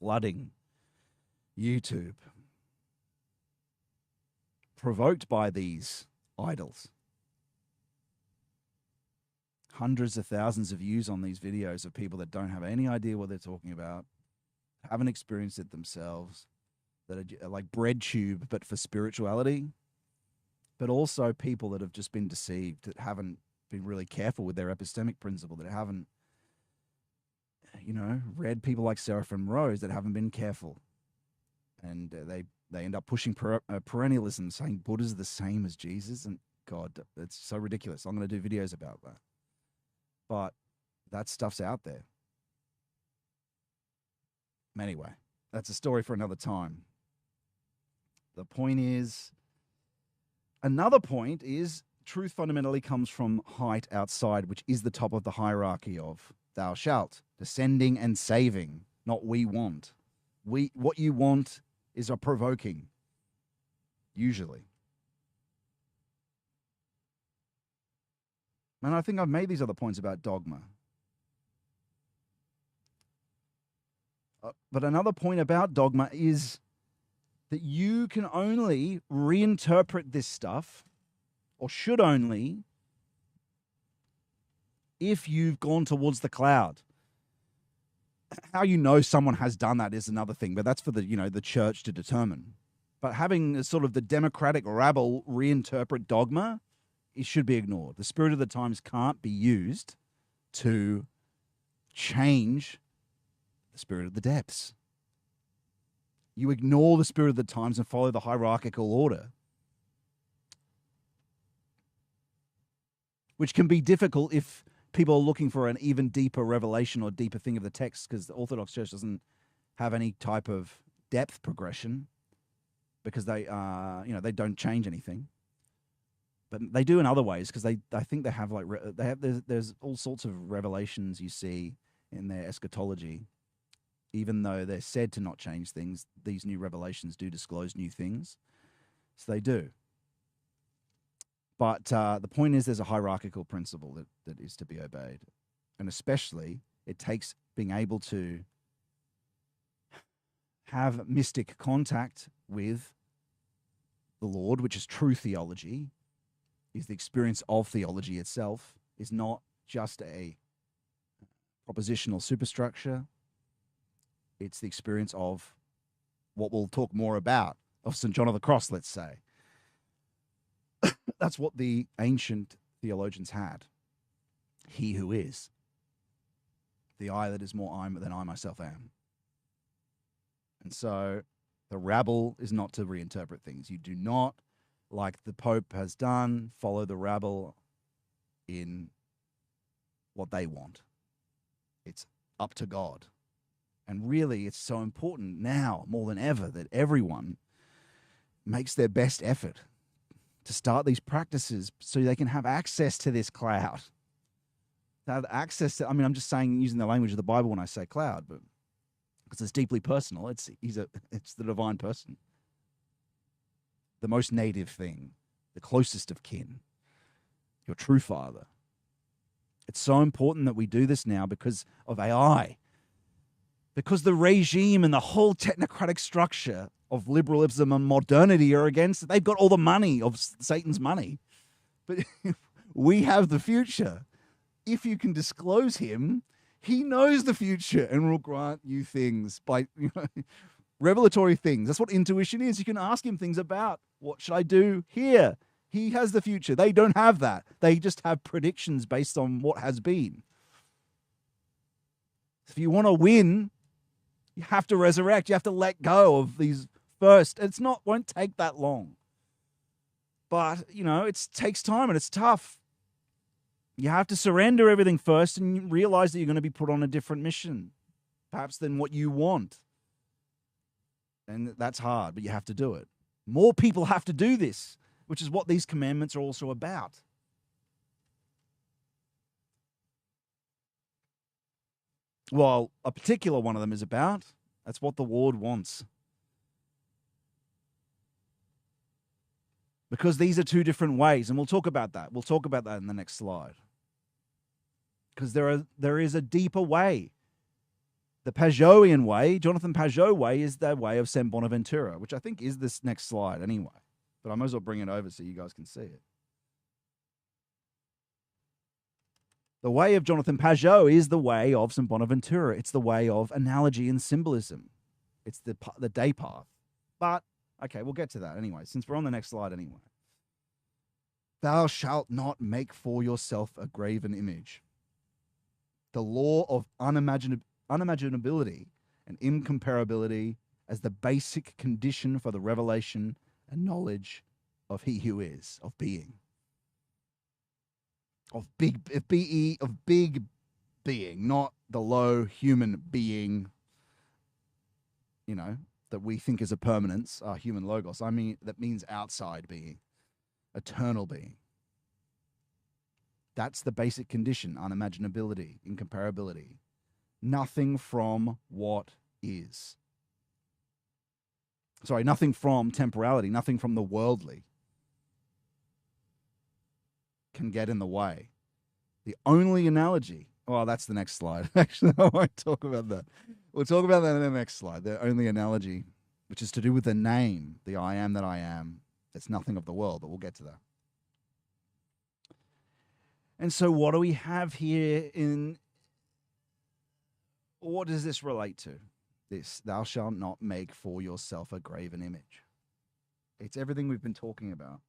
flooding YouTube, provoked by these idols. Hundreds of thousands of views on these videos of people that don't have any idea what they're talking about, haven't experienced it themselves, that are like bread tube, but for spirituality, but also people that have just been deceived, that haven't been really careful with their epistemic principle, that haven't, read people like Seraphim Rose, that haven't been careful. And they end up pushing perennialism, saying Buddha's the same as Jesus. And God, that's so ridiculous. I'm going to do videos about that. But that stuff's out there. Anyway, that's a story for another time. The point is, another point is, truth fundamentally comes from height outside, which is the top of the hierarchy of thou shalt, descending and saving, not we want. What you want is a provoking, usually. And I think I've made these other points about dogma. But another point about dogma is that you can only reinterpret this stuff, or should only, if you've gone towards the cloud. How you know someone has done that is another thing, but that's for the church to determine. But having sort of the democratic rabble reinterpret dogma, it should be ignored. The spirit of the times can't be used to change the spirit of the depths. You ignore the spirit of the times and follow the hierarchical order, which can be difficult if people are looking for an even deeper revelation or deeper thing of the text, because the Orthodox Church doesn't have any type of depth progression, because they don't change anything. But they do in other ways, because I think they have there's all sorts of revelations you see in their eschatology. Even though they're said to not change things, these new revelations do disclose new things. So they do. But the point is, there's a hierarchical principle that is to be obeyed. And especially, it takes being able to have mystic contact with the Lord, which is true theology, is the experience of theology itself, is not just a propositional superstructure. It's the experience of what we'll talk more about, of St. John of the Cross, let's say. That's what the ancient theologians had. He who is. The I that is more I than I myself am. And so the rabble is not to reinterpret things. You do not, like the Pope has done, follow the rabble in what they want. It's up to God. And really, it's so important now, more than ever, that everyone makes their best effort to start these practices so they can have access to this cloud. To have access to, I'm just saying, using the language of the Bible when I say cloud, but because it's deeply personal. It's the divine person, the most native thing, the closest of kin, your true father. It's so important that we do this now because of AI. Because the regime and the whole technocratic structure of liberalism and modernity are against it. They've got all the money of Satan's money. But we have the future. If you can disclose him, he knows the future and will grant you things by revelatory things. That's what intuition is. You can ask him things about, what should I do here? He has the future. They don't have that. They just have predictions based on what has been. If you want to win, you have to resurrect. You have to let go of these first. Won't take that long. But, it takes time and it's tough. You have to surrender everything first and realize that you're going to be put on a different mission, perhaps than what you want. And that's hard, but you have to do it. More people have to do this, which is what these commandments are also about. Well, a particular one of them is about. That's what the Lord wants. Because these are two different ways, and we'll talk about that. We'll talk about that in the next slide. Because there is a deeper way. The Pageauian way, Jonathan Pageau way, is the way of Saint Bonaventura, which I think is this next slide anyway. But I might as well bring it over so you guys can see it. The way of Jonathan Pageau is the way of Saint Bonaventura. It's the way of analogy and symbolism. It's the day path. But, okay, we'll get to that anyway, since we're on the next slide anyway. Thou shalt not make for yourself a graven image. The law of unimaginability and incomparability as the basic condition for the revelation and knowledge of he who is, of being. Of big being, not the low human being, that we think is a permanence, our human logos. I mean, that means outside being, eternal being. That's the basic condition, unimaginability, incomparability. Nothing from what is. Sorry, nothing from temporality, nothing from the worldly can get in the way. The only analogy, well, that's the next slide. Actually, I won't talk about that. We'll talk about that in the next slide. The only analogy, which is to do with the name, the I am that I am. It's nothing of the world, but we'll get to that. And so what do we have here what does this relate to? This, thou shalt not make for yourself a graven image. It's everything we've been talking about.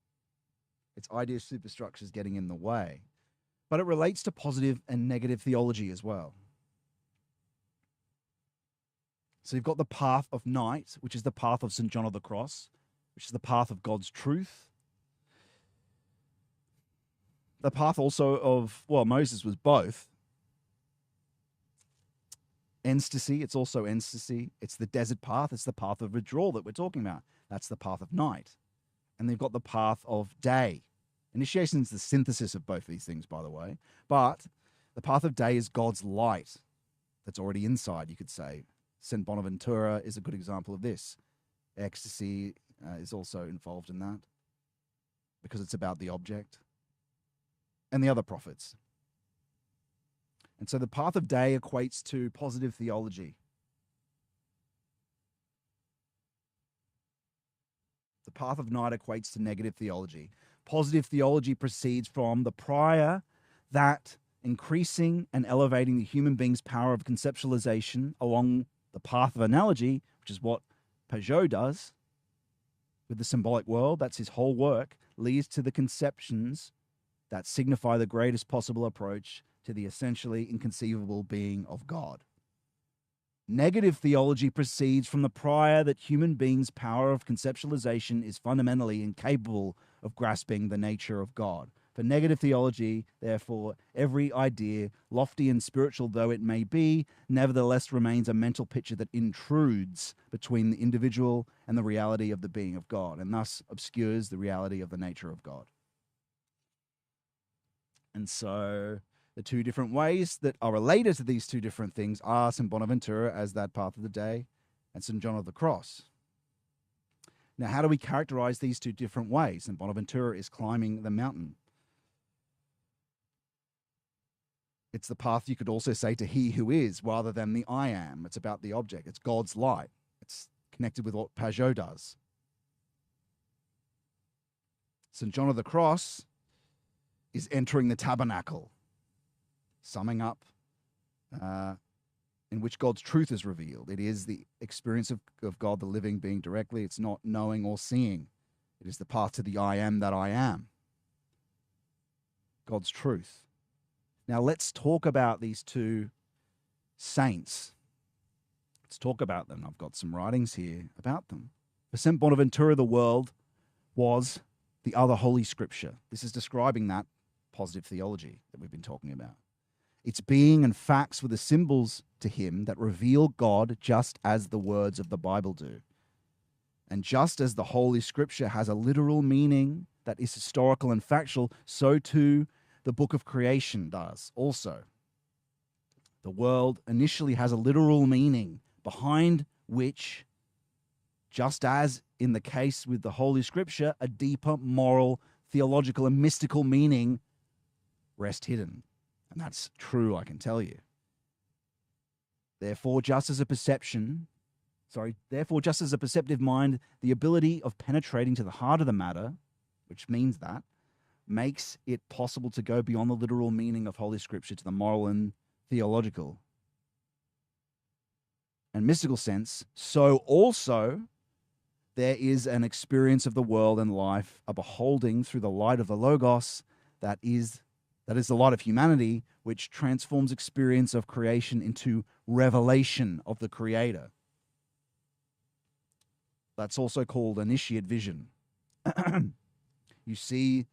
It's idea superstructures getting in the way. But it relates to positive and negative theology as well. So you've got the path of night, which is the path of St. John of the Cross, which is the path of God's truth. The path also of, Moses was both. Ecstasy, it's also ecstasy. It's the desert path. It's the path of withdrawal that we're talking about. That's the path of night. And they've got the path of day. Initiation is the synthesis of both these things, by the way. But the path of day is God's light that's already inside, you could say. St. Bonaventura is a good example of this. Ecstasy is also involved in that because it's about the object. And the other prophets. And so the path of day equates to positive theology. The path of night equates to negative theology. Positive theology proceeds from the prior that increasing and elevating the human being's power of conceptualization along the path of analogy, which is what Pageau does with the symbolic world, that's his whole work, leads to the conceptions that signify the greatest possible approach to the essentially inconceivable being of God. Negative theology proceeds from the prior that human beings' power of conceptualization is fundamentally incapable of grasping the nature of God. For negative theology, therefore, every idea, lofty and spiritual though it may be, nevertheless remains a mental picture that intrudes between the individual and the reality of the being of God, and thus obscures the reality of the nature of God. And so the two different ways that are related to these two different things are St. Bonaventura as that path of the day and St. John of the Cross. Now, how do we characterize these two different ways? St. Bonaventura is climbing the mountain. It's the path, you could also say, to he who is rather than the I am. It's about the object. It's God's light. It's connected with what Pageau does. St. John of the Cross is entering the tabernacle, summing up, in which God's truth is revealed. It is the experience of God, the living being directly. It's not knowing or seeing. It is the path to the I am that I am. God's truth. Now let's talk about these two saints. Let's talk about them. I've got some writings here about them. For St. Bonaventura, the world was the other holy scripture. This is describing that positive theology that we've been talking about. Its being and facts were the symbols to him that reveal God just as the words of the Bible do. And just as the Holy Scripture has a literal meaning that is historical and factual, so too the book of creation does also. The world initially has a literal meaning behind which, just as in the case with the Holy Scripture, a deeper moral, theological, and mystical meaning rest hidden. And that's true, I can tell you. Therefore, just as a perceptive mind, the ability of penetrating to the heart of the matter, which means that, makes it possible to go beyond the literal meaning of Holy Scripture to the moral and theological and mystical sense. So also there is an experience of the world and life, a beholding through the light of the Logos that is the light of humanity, which transforms experience of creation into revelation of the Creator. That's also called initiate vision. You see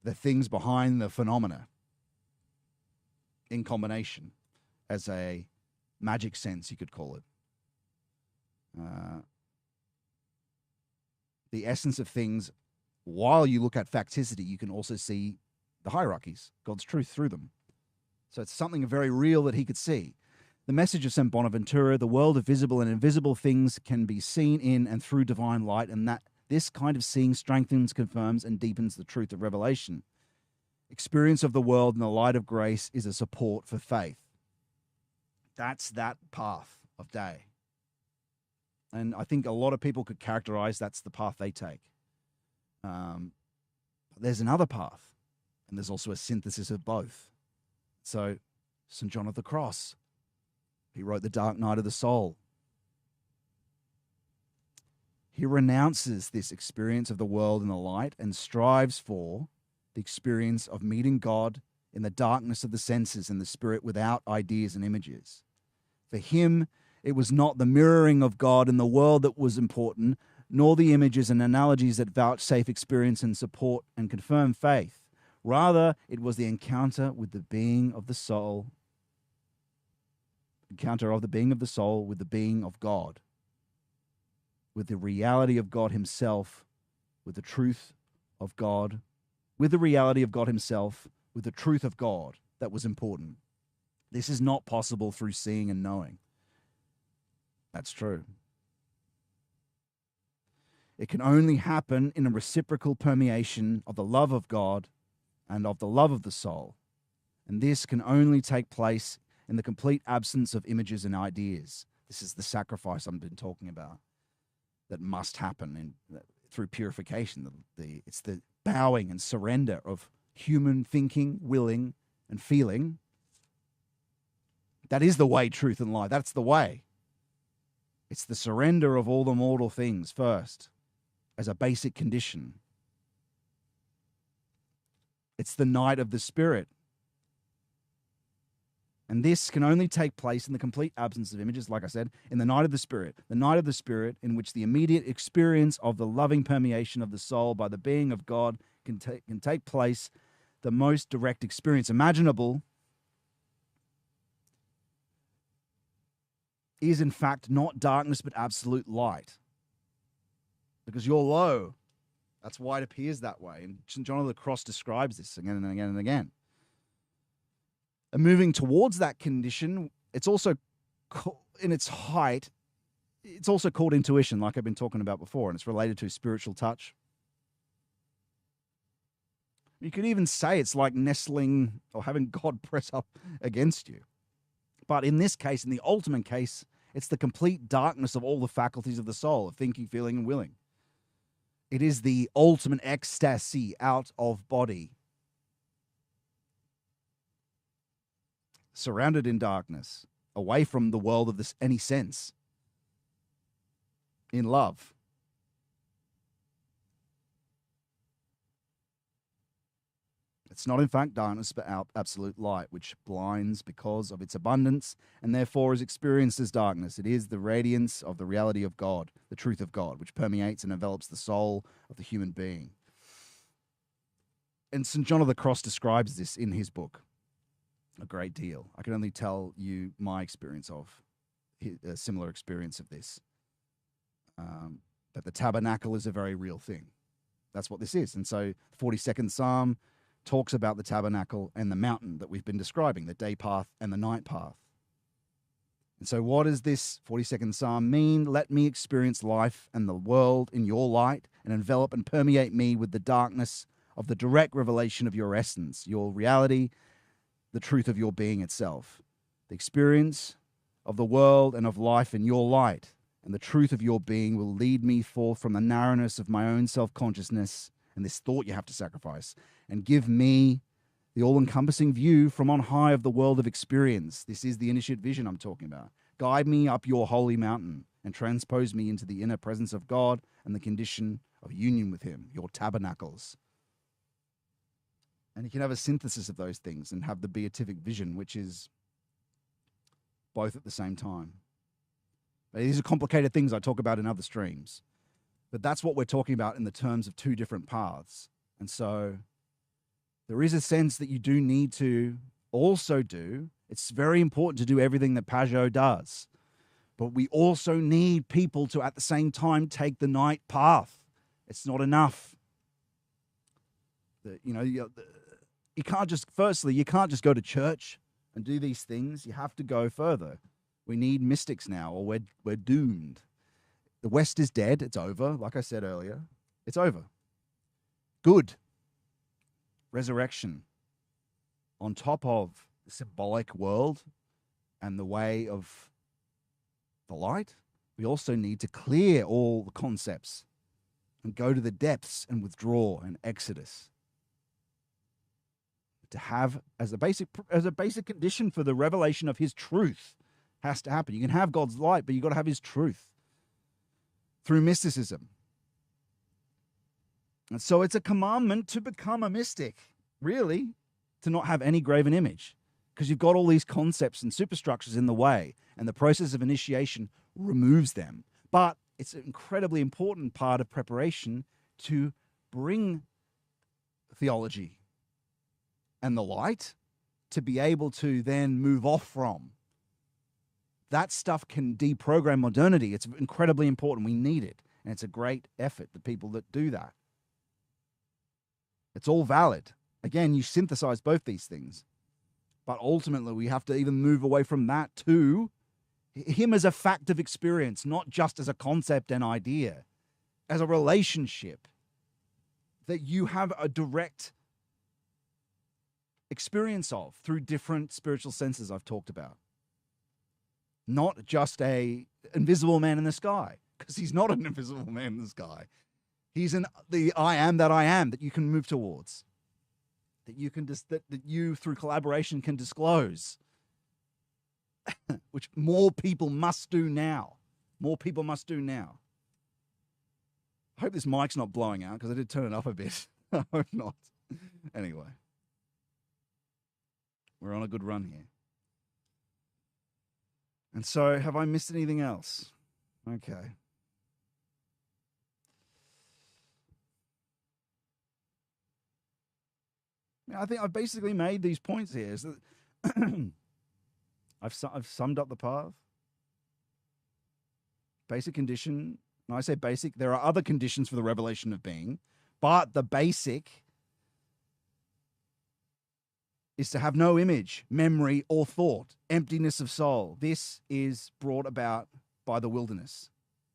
the things behind the phenomena in combination as a magic sense, you could call it. The essence of things, while you look at facticity, you can also see the hierarchies, God's truth through them. So it's something very real that he could see. The message of St. Bonaventura, the world of visible and invisible things can be seen in and through divine light, and that this kind of seeing strengthens, confirms, and deepens the truth of revelation. Experience of the world in the light of grace is a support for faith. That's that path of day. And I think a lot of people could characterize that's the path they take. But there's another path, and there's also a synthesis of both. So St. John of the Cross, he wrote The Dark Night of the Soul. He renounces this experience of the world in the light and strives for the experience of meeting God in the darkness of the senses and the spirit without ideas and images. For him, it was not the mirroring of God in the world that was important, nor the images and analogies that vouchsafe experience and support and confirm faith. Rather, it was the encounter with the being of the soul, encounter of the being of the soul with the being of God, with the reality of God himself, with the truth of God, with the reality of God himself, with the truth of God that was important. This is not possible through seeing and knowing. That's true. It can only happen in a reciprocal permeation of the love of God and of the love of the soul. And this can only take place in the complete absence of images and ideas. This is the sacrifice I've been talking about that must happen through purification. It's the bowing and surrender of human thinking, willing, and feeling. That is the way, truth, and life. That's the way. It's the surrender of all the mortal things first as a basic condition. It's the night of the Spirit. And this can only take place in the complete absence of images, like I said, in the night of the Spirit in which the immediate experience of the loving permeation of the soul by the being of God can take place, the most direct experience imaginable, is in fact not darkness but absolute light. Because you're low. That's why it appears that way. And St. John of the Cross describes this again and again and again. And moving towards that condition, it's also, in its height, it's also called intuition, like I've been talking about before, and it's related to spiritual touch. You could even say it's like nestling or having God press up against you. But in this case, in the ultimate case, it's the complete darkness of all the faculties of the soul, of thinking, feeling, and willing. It is the ultimate ecstasy out of body, surrounded in darkness, away from the world of any sense, in love. It's not in fact darkness, but absolute light, which blinds because of its abundance, and therefore is experienced as darkness. It is the radiance of the reality of God, the truth of God, which permeates and envelops the soul of the human being. And St. John of the Cross describes this in his book a great deal. I can only tell you my experience of a similar experience of this. That the tabernacle is a very real thing. That's what this is. And so 42nd Psalm talks about the tabernacle and the mountain that we've been describing, the day path and the night path. And so what does this 42nd Psalm mean? Let me experience life and the world in your light and envelop and permeate me with the darkness of the direct revelation of your essence, your reality, the truth of your being itself. The experience of the world and of life in your light and the truth of your being will lead me forth from the narrowness of my own self-consciousness and this thought you have to sacrifice, and give me the all-encompassing view from on high of the world of experience. This is the initiate vision I'm talking about. Guide me up your holy mountain and transpose me into the inner presence of God and the condition of union with him, your tabernacles. And you can have a synthesis of those things and have the beatific vision, which is both at the same time. These are complicated things I talk about in other streams. But that's what we're talking about in the terms of two different paths. And so there is a sense that you do need to also do. It's very important to do everything that Pajot does. But we also need people to, at the same time, take the night path. It's not enough. You can't just, firstly, you can't just go to church and do these things. You have to go further. We need mystics now, or we're doomed. The West is dead. It's over. Like I said earlier, it's over. Good. Resurrection. On top of the symbolic world and the way of the light, we also need to clear all the concepts and go to the depths and withdraw and exodus. To have as a basic condition for the revelation of his truth has to happen. You can have God's light, but you've got to have his truth through mysticism. And so it's a commandment to become a mystic, really, to not have any graven image, because you've got all these concepts and superstructures in the way, and the process of initiation removes them. But it's an incredibly important part of preparation to bring theology and the light to be able to then move off from. That stuff can deprogram modernity. It's incredibly important. We need it. And it's a great effort, the people that do that. It's all valid. Again, you synthesize both these things. But ultimately, we have to even move away from that to him as a fact of experience, not just as a concept and idea, as a relationship that you have a direct experience of through different spiritual senses I've talked about. Not just a invisible man in the sky, because he's not an invisible man in the sky. He's the I am that you can move towards, that you can that you through collaboration can disclose, which more people must do now. More people must do now. I hope this mic's not blowing out because I did turn it up a bit. I hope not. Anyway, we're on a good run here. And so, have I missed anything else? Okay. I think I've basically made these points here. Is that I've summed up the path. Basic condition. When I say basic, there are other conditions for the revelation of being, but the basic is to have no image, memory, or thought, emptiness of soul. This is brought about by the wilderness,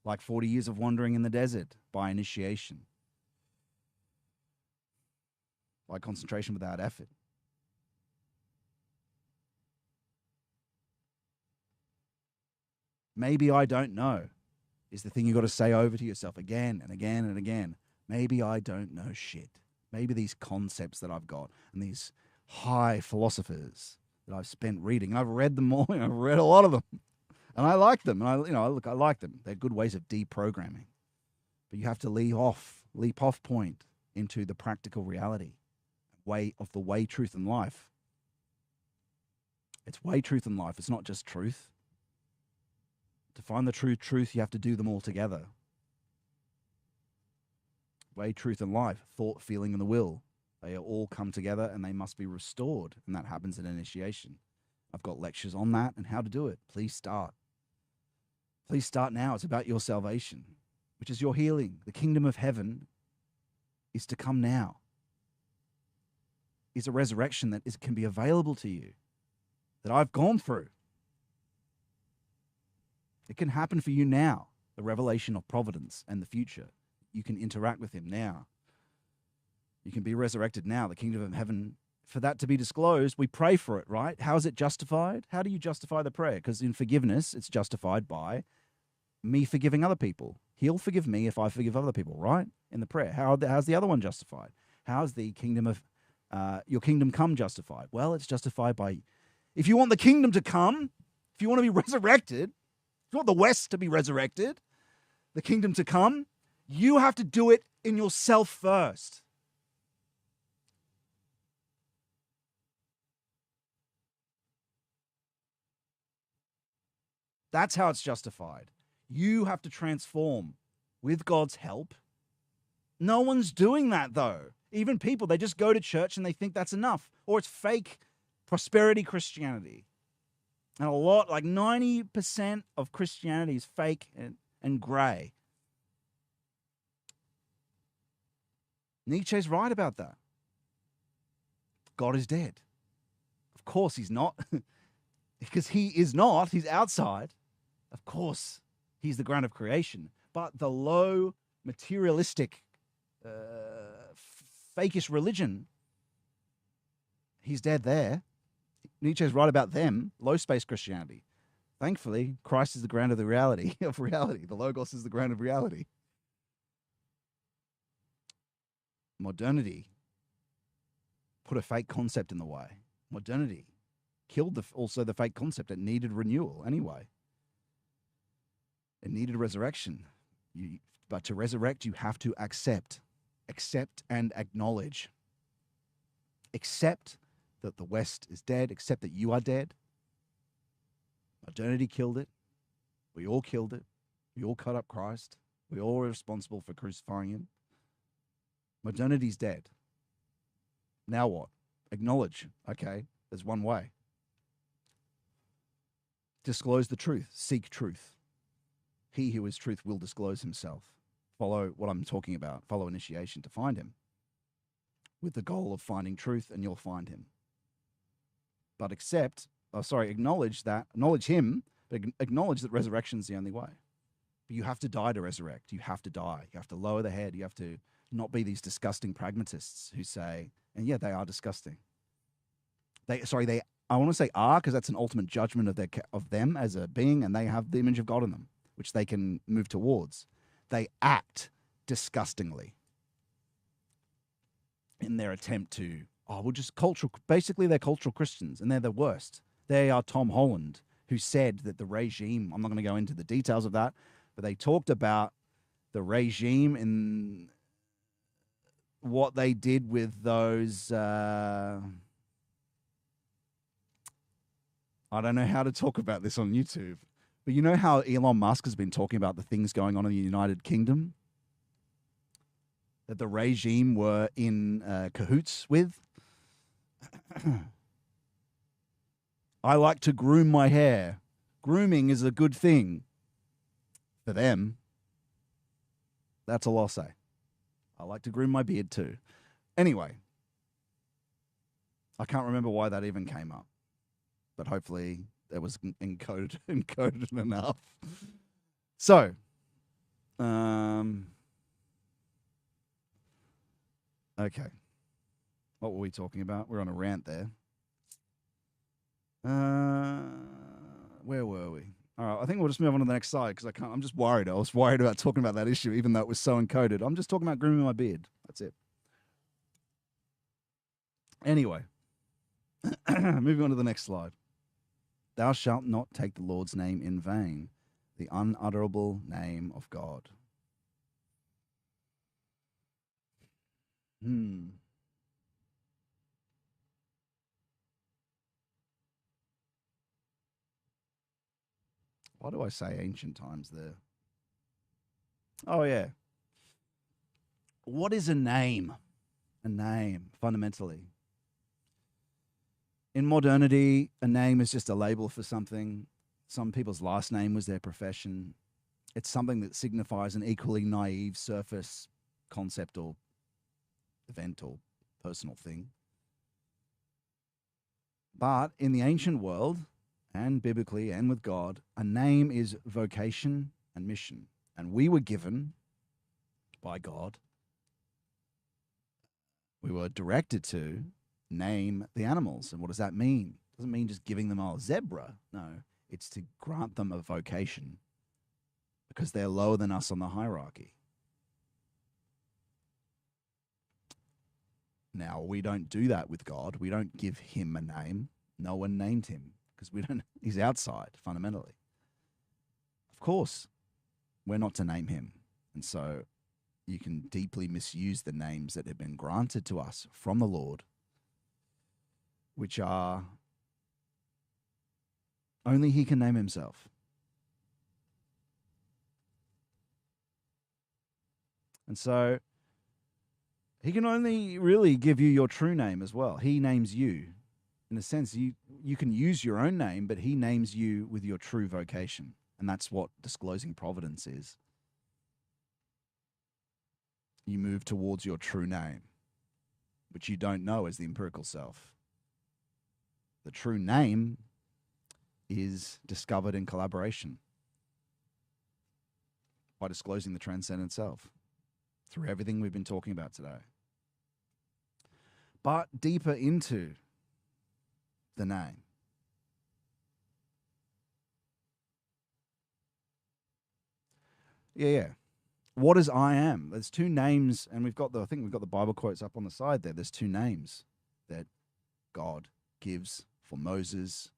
like 40 years of wandering in the desert, by initiation, by concentration without effort. Maybe I don't know is the thing you've got to say over to yourself again and again and again. Maybe I don't know shit. Maybe these concepts that I've got and these high philosophers that I've spent reading, and I've read them all. I've read a lot of them, and I like them. And I like them. They're good ways of deprogramming. But you have to leap off point into the practical reality, way, truth, and life. It's way, truth, and life. It's not just truth. To find the true truth, you have to do them all together. Way, truth, and life, thought, feeling, and the will. They all come together and they must be restored. And that happens in initiation. I've got lectures on that and how to do it. Please start. Please start now. It's about your salvation, which is your healing. The kingdom of heaven is to come now. Is a resurrection that can be available to you, that I've gone through. It can happen for you now, the revelation of providence and the future. You can interact with him now. You can be resurrected now, the kingdom of heaven. For that to be disclosed, we pray for it, right? How is it justified? How do you justify the prayer? Because in forgiveness, it's justified by me forgiving other people. He'll forgive me if I forgive other people, right? In the prayer. How's the other one justified? How's the kingdom of your kingdom come justified? Well, it's justified by, if you want the kingdom to come, if you want to be resurrected, if you want the West to be resurrected, the kingdom to come, you have to do it in yourself first. That's how it's justified. You have to transform with God's help. No one's doing that, though. Even people, they just go to church and they think that's enough. Or it's fake prosperity Christianity. And a lot, like 90% of Christianity is fake and grey. Nietzsche's right about that. God is dead. Of course he's not. Because he is not. He's outside. Of course, he's the ground of creation. But the low, materialistic, fakish religion, he's dead there. Nietzsche's right about them. Low space Christianity. Thankfully, Christ is the ground of the reality of reality. The Logos is the ground of reality. Modernity put a fake concept in the way. Modernity killed also the fake concept. It needed renewal anyway. It needed resurrection. But to resurrect, you have to accept and acknowledge. Accept that the West is dead. Accept that you are dead. Modernity killed it. We all killed it. We all cut up Christ. We all are responsible for crucifying him. Modernity's dead. Now what? Acknowledge. Okay, there's one way. Disclose the truth. Seek truth. He who is truth will disclose himself. Follow what I'm talking about. Follow initiation to find him. With the goal of finding truth, and you'll find him. But acknowledge him, but acknowledge that resurrection is the only way. But you have to die to resurrect. You have to die. You have to lower the head. You have to not be these disgusting pragmatists who say, and yeah, they are disgusting. I want to say are, because that's an ultimate judgment of them as a being, and they have the image of God in them, which they can move towards. They act disgustingly in their attempt to, basically they're cultural Christians, and they're the worst. They are Tom Holland, who said that the regime, I'm not going to go into the details of that, but they talked about the regime in what they did with those, I don't know how to talk about this on YouTube, but you know how Elon Musk has been talking about the things going on in the United Kingdom that the regime were in cahoots with? I like to groom my hair. Grooming is a good thing for them. That's all I'll say. I like to groom my beard too. Anyway, I can't remember why that even came up, but hopefully it was encoded enough. So, okay. What were we talking about? We're on a rant there. Where were we? All right, I think we'll just move on to the next slide because I'm just worried. I was worried about talking about that issue, even though it was so encoded. I'm just talking about grooming my beard. That's it. Anyway, moving on to the next slide. Thou shalt not take the Lord's name in vain, the unutterable name of God. Why do I say ancient times there? Oh, yeah. What is a name? A name, fundamentally. In modernity, a name is just a label for something. Some people's last name was their profession. It's something that signifies an equally naive surface concept or event or personal thing. But in the ancient world, and biblically and with God, a name is vocation and mission. And we were given by God, we were directed to name the animals. And what does that mean? It doesn't mean just giving them a zebra. No, it's to grant them a vocation because they're lower than us on the hierarchy. Now, we don't do that with God. We don't give him a name. No one named him because he's outside fundamentally. Of course, we're not to name him. And so you can deeply misuse the names that have been granted to us from the Lord, which are only he can name himself. And so he can only really give you your true name as well. He names you. In a sense, you can use your own name, but he names you with your true vocation. And that's what disclosing providence is. You move towards your true name, which you don't know as the empirical self. The true name is discovered in collaboration by disclosing the transcendent self through everything we've been talking about today. But deeper into the name. Yeah. What is I am? There's two names, and I think we've got the Bible quotes up on the side there. There's two names that God gives for Moses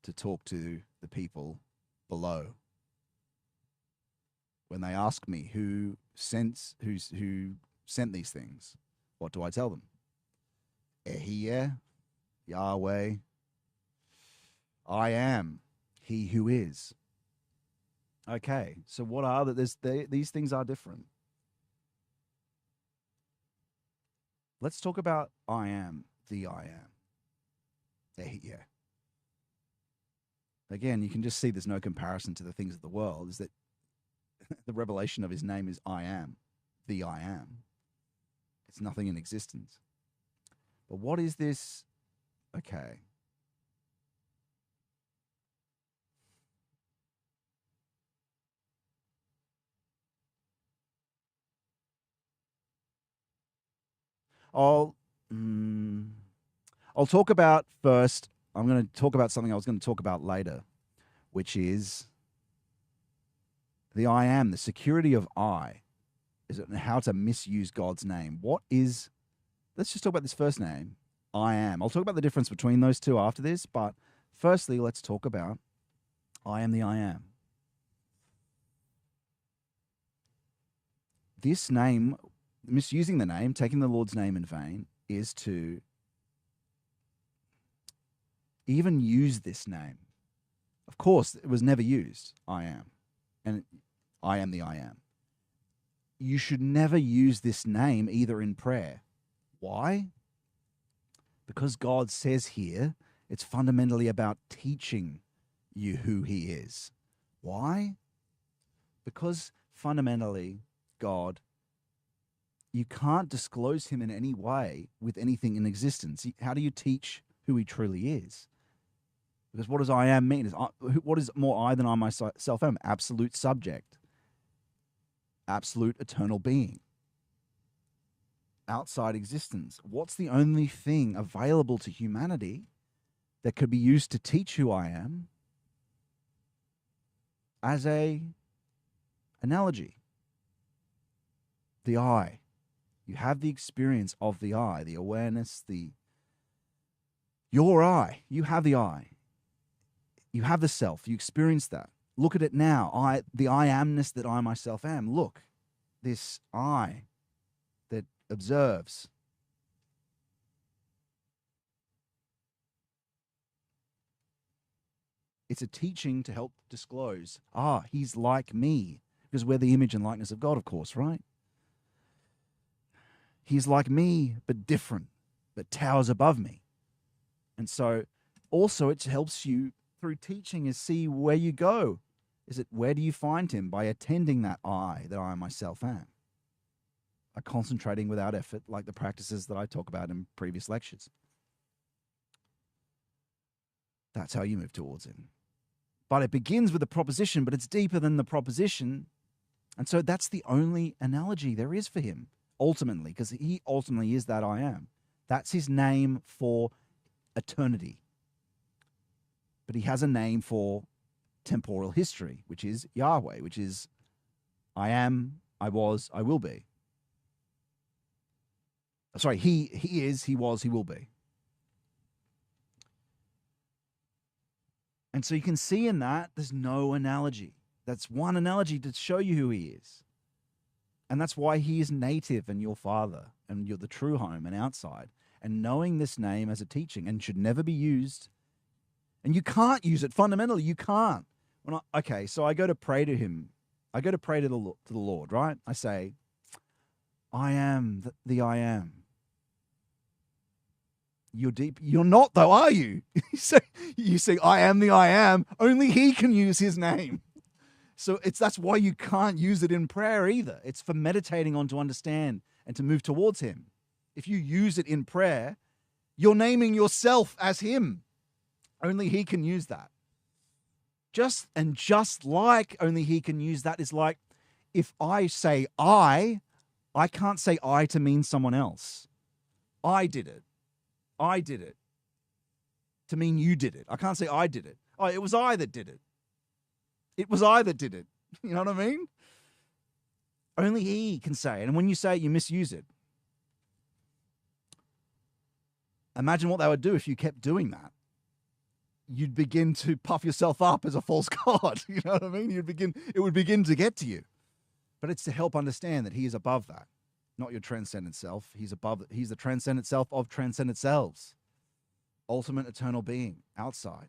to talk to the people below. When they ask me who sent these things, what do I tell them? Ehiyeh, Yahweh, I am, he who is. Okay, so what are these things are different. Let's talk about I am, the I am. Ehiyeh. Again, you can just see there's no comparison to the things of the world, is that the revelation of his name is I am, the I am. It's nothing in existence. But what is this? Okay. I'll talk about first. I'm going to talk about something I was going to talk about later, which is the I am, the security of I, is it how to misuse God's name. Let's just talk about this first name, I am. I'll talk about the difference between those two after this, but firstly, let's talk about I am the I am. This name, misusing the name, taking the Lord's name in vain, is to even use this name. Of course, it was never used, I am. And I am the I am. You should never use this name either in prayer. Why? Because God says here, it's fundamentally about teaching you who he is. Why? Because fundamentally, God, you can't disclose him in any way with anything in existence. How do you teach who he truly is? Because what does I am mean? What is more I than I myself am? Absolute subject. Absolute eternal being. Outside existence. What's the only thing available to humanity that could be used to teach who I am? As a analogy. The I. You have the experience of the I, the awareness, your I. You have the I. You have the self. You experience that. Look at it now. The I amness that I myself am. Look, this I that observes. It's a teaching to help disclose, he's like me, because we're the image and likeness of God, of course, right? He's like me, but different, but towers above me. And so also it helps you through teaching is see where you go. Is it where do you find him? By attending that I myself am. By concentrating without effort, like the practices that I talk about in previous lectures. That's how you move towards him. But it begins with a proposition, but it's deeper than the proposition. And so that's the only analogy there is for him, ultimately, because he ultimately is that I am. That's his name for eternity. But he has a name for temporal history, which is Yahweh, which is I am, I was, I will be. Sorry, he is, he was, he will be. And so you can see in that there's no analogy. That's one analogy to show you who he is. And that's why he is native and your father and you're the true home and outside. And knowing this name as a teaching and should never be used. And you can't use it fundamentally. You can't. Okay, so I go to pray to him. I go to pray to the Lord, right? I say, I am the I am. You're deep. You're not, though, are you? You say, I am the I am. Only he can use his name. So that's why you can't use it in prayer either. It's for meditating on to understand and to move towards him. If you use it in prayer, you're naming yourself as him. Only he can use that. Just like only he can use that is like if I say I can't say I to mean someone else. I did it. I did it. To mean you did it. I can't say I did it. Oh, it was I that did it. It was I that did it. You know what I mean? Only he can say it. And when you say it, you misuse it. Imagine what they would do if you kept doing that. You'd begin to puff yourself up as a false god. You know what I mean? It would begin to get to you. But it's to help understand that he is above that. Not your transcendent self. He's above it. He's the transcendent self of transcendent selves. Ultimate eternal being outside.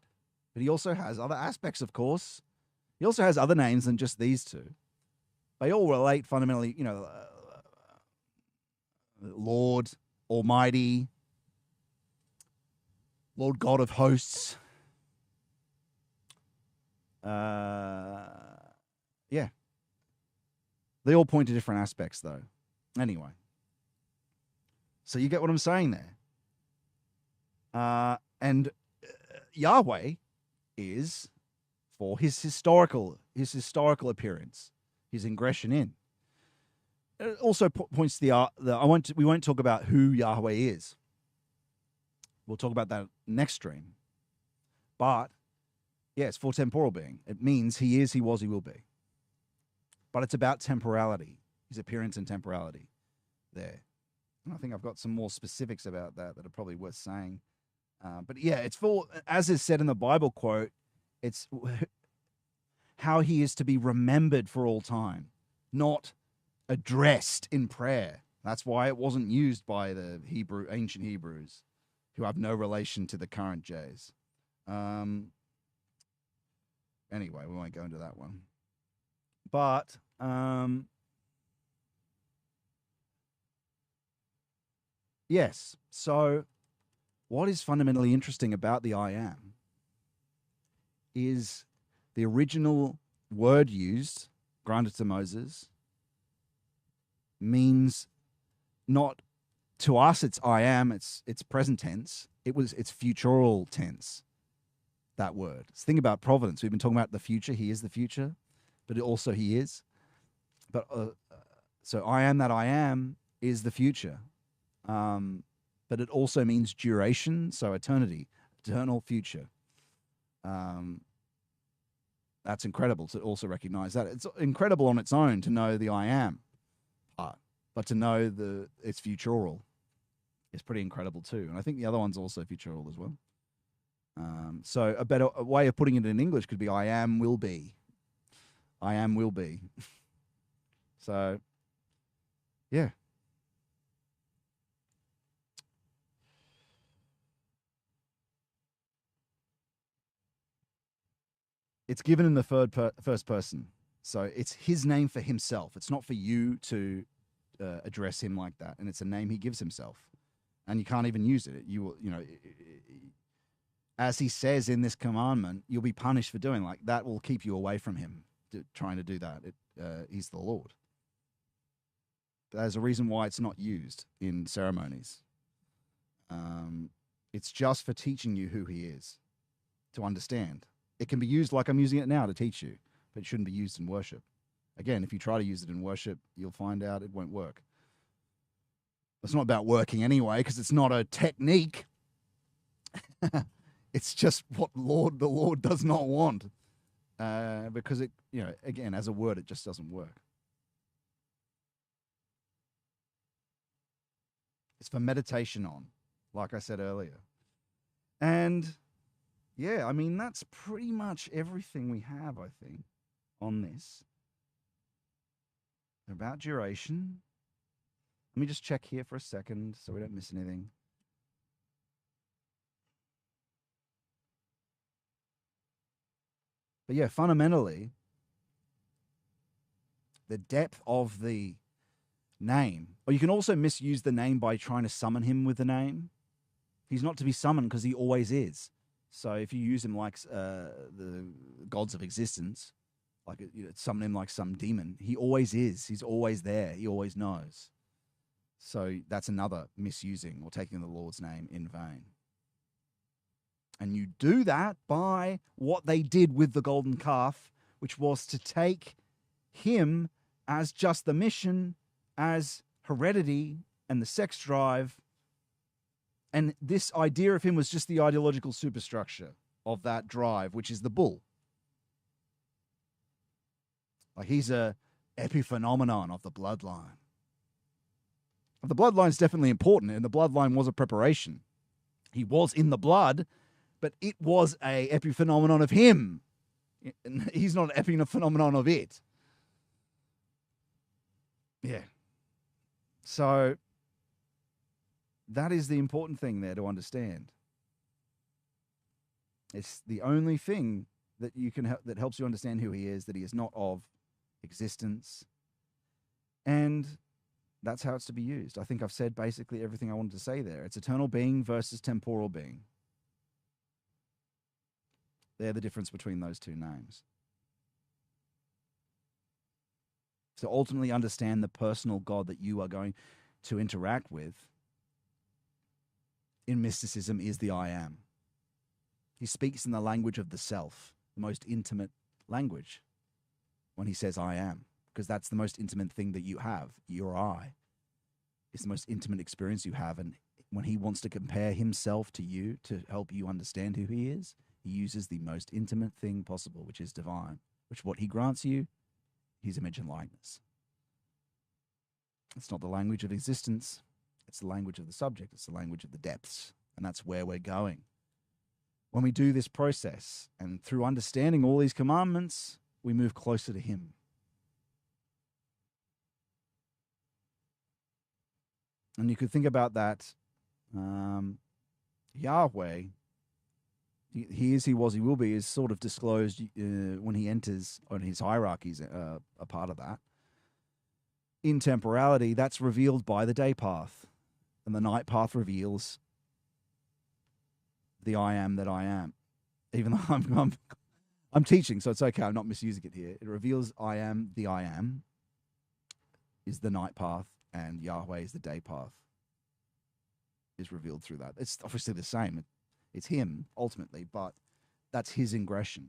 But he also has other aspects, of course. He also has other names than just these two. They all relate fundamentally, Lord Almighty, Lord God of hosts. Yeah. They all point to different aspects, though. Anyway. So you get what I'm saying there. And Yahweh is for his historical appearance, his ingression in. It also points to we won't talk about who Yahweh is. We'll talk about that next stream. But yeah, it's for temporal being. It means he is, he was, he will be. But it's about temporality, his appearance and temporality there. And I think I've got some more specifics about that are probably worth saying. But yeah, it's for, as is said in the Bible quote, it's how he is to be remembered for all time, not addressed in prayer. That's why it wasn't used by the ancient Hebrews, who have no relation to the current Jays. Anyway, we won't go into that one. But yes, so what is fundamentally interesting about the I am is the original word used, granted to Moses, means not to us it's I am, it's present tense. It's futural tense, that word. Let's think about providence. We've been talking about the future. He is the future, but also he is. But so I am that I am is the future. But it also means duration, so eternity, eternal future. That's incredible to also recognize that. It's incredible on its own to know the I am part, but to know it's futural is pretty incredible too. And I think the other one's also futural as well. So a way of putting it in English could be I am, will be. I am, will be. So, yeah. It's given in the first person. So it's his name for himself. It's not for you to address him like that. And it's a name he gives himself. And you can't even use it. You will, as he says in this commandment, you'll be punished for doing like that. Will keep you away from him trying to do that. He's the Lord. There's a reason why it's not used in ceremonies. It's just for teaching you who he is, to understand. It can be used like I'm using it now to teach you, but it shouldn't be used in worship. Again, if you try to use it in worship, you'll find out it won't work. It's not about working anyway, because it's not a technique. It's just what the Lord does not want, because it, again, as a word, it just doesn't work. It's for meditation on, like I said earlier. And yeah, I mean, that's pretty much everything we have, I think, on this. About duration. Let me just check here for a second so we don't miss anything. But yeah, fundamentally, the depth of the name, or you can also misuse the name by trying to summon him with the name. He's not to be summoned because he always is. So if you use him like the gods of existence, like summon him like some demon, he always is. He's always there. He always knows. So that's another misusing or taking the Lord's name in vain. And you do that by what they did with the golden calf, which was to take him as just the mission, as heredity and the sex drive. And this idea of him was just the ideological superstructure of that drive, which is the bull. Like he's a epiphenomenon of the bloodline. The bloodline's definitely important, and the bloodline was a preparation. He was in the blood, but it was a epiphenomenon of him. He's not an epiphenomenon of it. Yeah. So that is the important thing there to understand. It's the only thing that you can that helps you understand who he is, that he is not of existence. And that's how it's to be used. I think I've said basically everything I wanted to say there. It's eternal being versus temporal being. They're the difference between those two names. So ultimately understand the personal God that you are going to interact with in mysticism is the I am. He speaks in the language of the self, the most intimate language, when he says I am, because that's the most intimate thing that you have. Your I is the most intimate experience you have. And when he wants to compare himself to you to help you understand who he is, he uses the most intimate thing possible, which is divine, which what he grants you, his image and likeness. It's not the language of existence. It's the language of the subject. It's the language of the depths. And that's where we're going. When we do this process and through understanding all these commandments, we move closer to him. And you could think about that. Yahweh, he is, he was, he will be, is sort of disclosed when he enters on his hierarchies, a part of that. In temporality, that's revealed by the day path. And the night path reveals the I am that I am. Even though I'm teaching, so it's okay. I'm not misusing it here. It reveals I am the I am is the night path, and Yahweh is the day path. Is revealed through that. It's obviously the same. It's him ultimately, but that's his ingression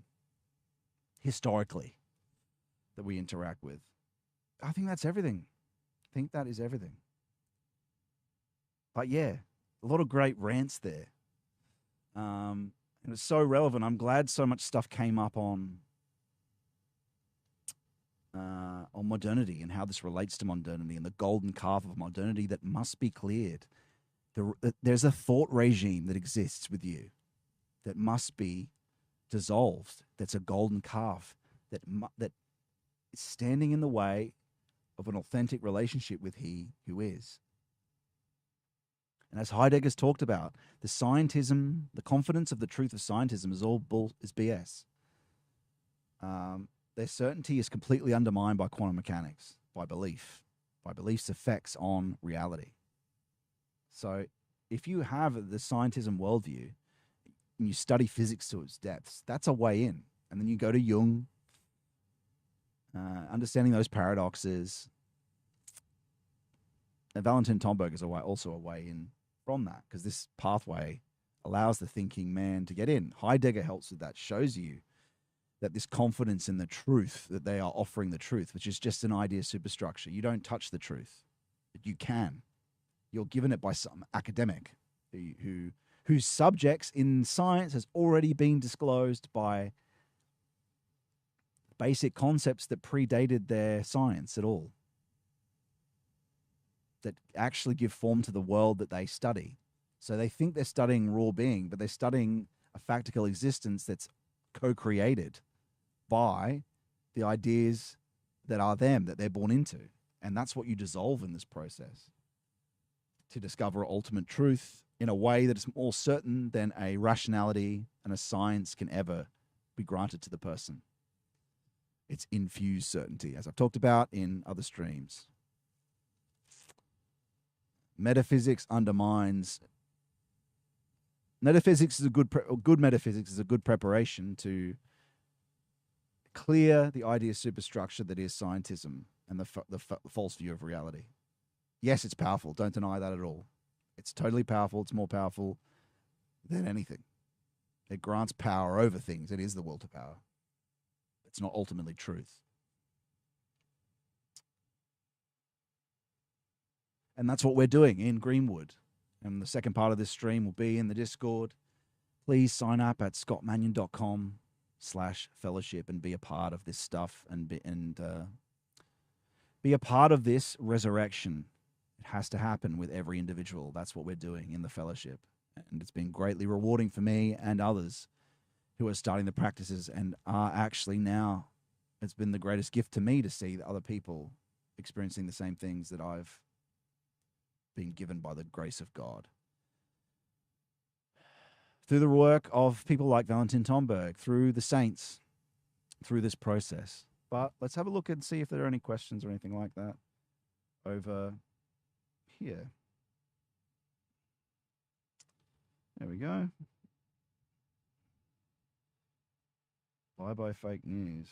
historically that we interact with. I think that's everything. I think that is everything. But yeah, a lot of great rants there. And it's so relevant. I'm glad so much stuff came up on modernity and how this relates to modernity and the golden calf of modernity that must be cleared. There's a thought regime that exists with you that must be dissolved. That's a golden calf that is standing in the way of an authentic relationship with he who is. And as Heidegger's talked about, the scientism, the confidence of the truth of scientism is all is BS. Their certainty is completely undermined by quantum mechanics, by belief's effects on reality. So if you have the scientism worldview and you study physics to its depths, that's a way in. And then you go to Jung, understanding those paradoxes. And Valentin Tomberg is also a way in from that, because this pathway allows the thinking man to get in. Heidegger helps with that, shows you that this confidence in the truth, that they are offering the truth, which is just an idea superstructure. You don't touch the truth, but you can. You're given it by some academic whose subjects in science has already been disclosed by basic concepts that predated their science at all, that actually give form to the world that they study. So they think they're studying raw being, but they're studying a factical existence that's co-created by the ideas that are them, that they're born into. And that's what you dissolve in this process, to discover ultimate truth in a way that is more certain than a rationality and a science can ever be granted to the person. It's infused certainty, as I've talked about in other streams. Metaphysics undermines. Metaphysics is good metaphysics is a good preparation to clear the idea superstructure that is scientism and the false view of reality. Yes, it's powerful. Don't deny that at all. It's totally powerful. It's more powerful than anything. It grants power over things. It is the will to power. It's not ultimately truth. And that's what we're doing in Greenwood. And the second part of this stream will be in the Discord. Please sign up at scottmannion.com/fellowship and be a part of this stuff and be a part of this resurrection. It has to happen with every individual. That's what we're doing in the fellowship. And it's been greatly rewarding for me and others who are starting the practices and are actually now, it's been the greatest gift to me to see the other people experiencing the same things that I've been given by the grace of God. Through the work of people like Valentin Tomberg, through the saints, through this process. But let's have a look and see if there are any questions or anything like that over here. There we go. Bye-bye fake news.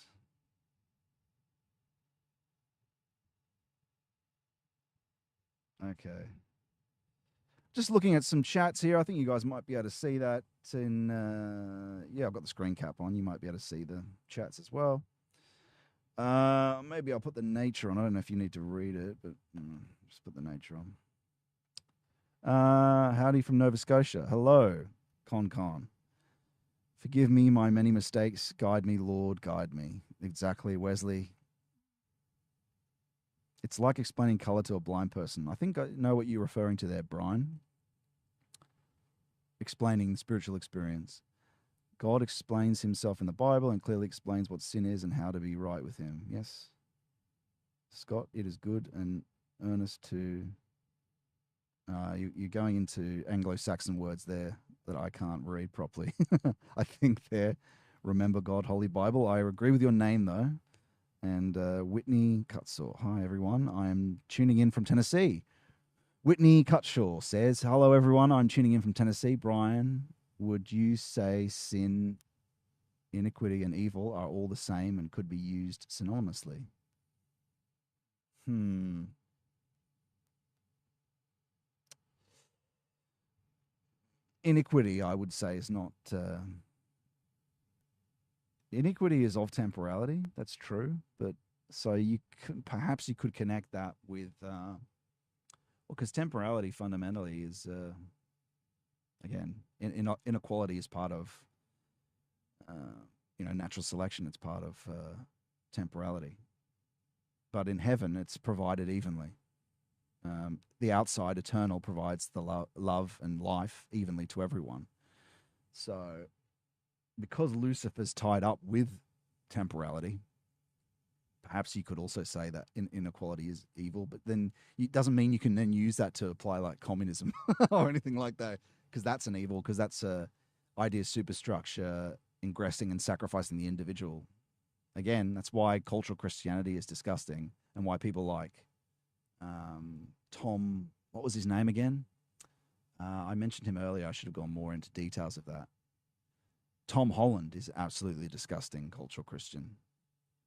Okay. Just looking at some chats here. I think you guys might be able to see that in, yeah, I've got the screen cap on. You might be able to see the chats as well. Maybe I'll put the nature on. I don't know if you need to read it, but just put the nature on. Howdy from Nova Scotia. Hello, Con. Forgive me my many mistakes. Guide me, Lord, guide me. Exactly, Wesley. It's like explaining color to a blind person. I think I know what you're referring to there, Brian. Explaining spiritual experience. God explains himself in the Bible and clearly explains what sin is and how to be right with him. Yes. Scott, it is good and earnest to... you're going into Anglo-Saxon words there that I can't read properly. I think they're Remember God, Holy Bible. I agree with your name, though. And Whitney Cutshaw. Hi, everyone. I'm tuning in from Tennessee. Whitney Cutshaw says, hello, everyone. I'm tuning in from Tennessee. Brian, would you say sin, iniquity, and evil are all the same and could be used synonymously? Iniquity, I would say, is not... iniquity is of temporality. That's true. But so perhaps you could connect that with... because temporality fundamentally is, again, inequality is part of, natural selection. It's part of temporality. But in heaven, it's provided evenly. The outside, eternal, provides the love and life evenly to everyone. So because Lucifer's tied up with temporality, perhaps you could also say that inequality is evil, but then it doesn't mean you can then use that to apply like communism or anything like that, because that's an evil, because that's a idea superstructure ingressing and sacrificing the individual. Again, that's why cultural Christianity is disgusting and why people like Tom, what was his name again? I mentioned him earlier. I should have gone more into details of that. Tom Holland is absolutely disgusting cultural Christian.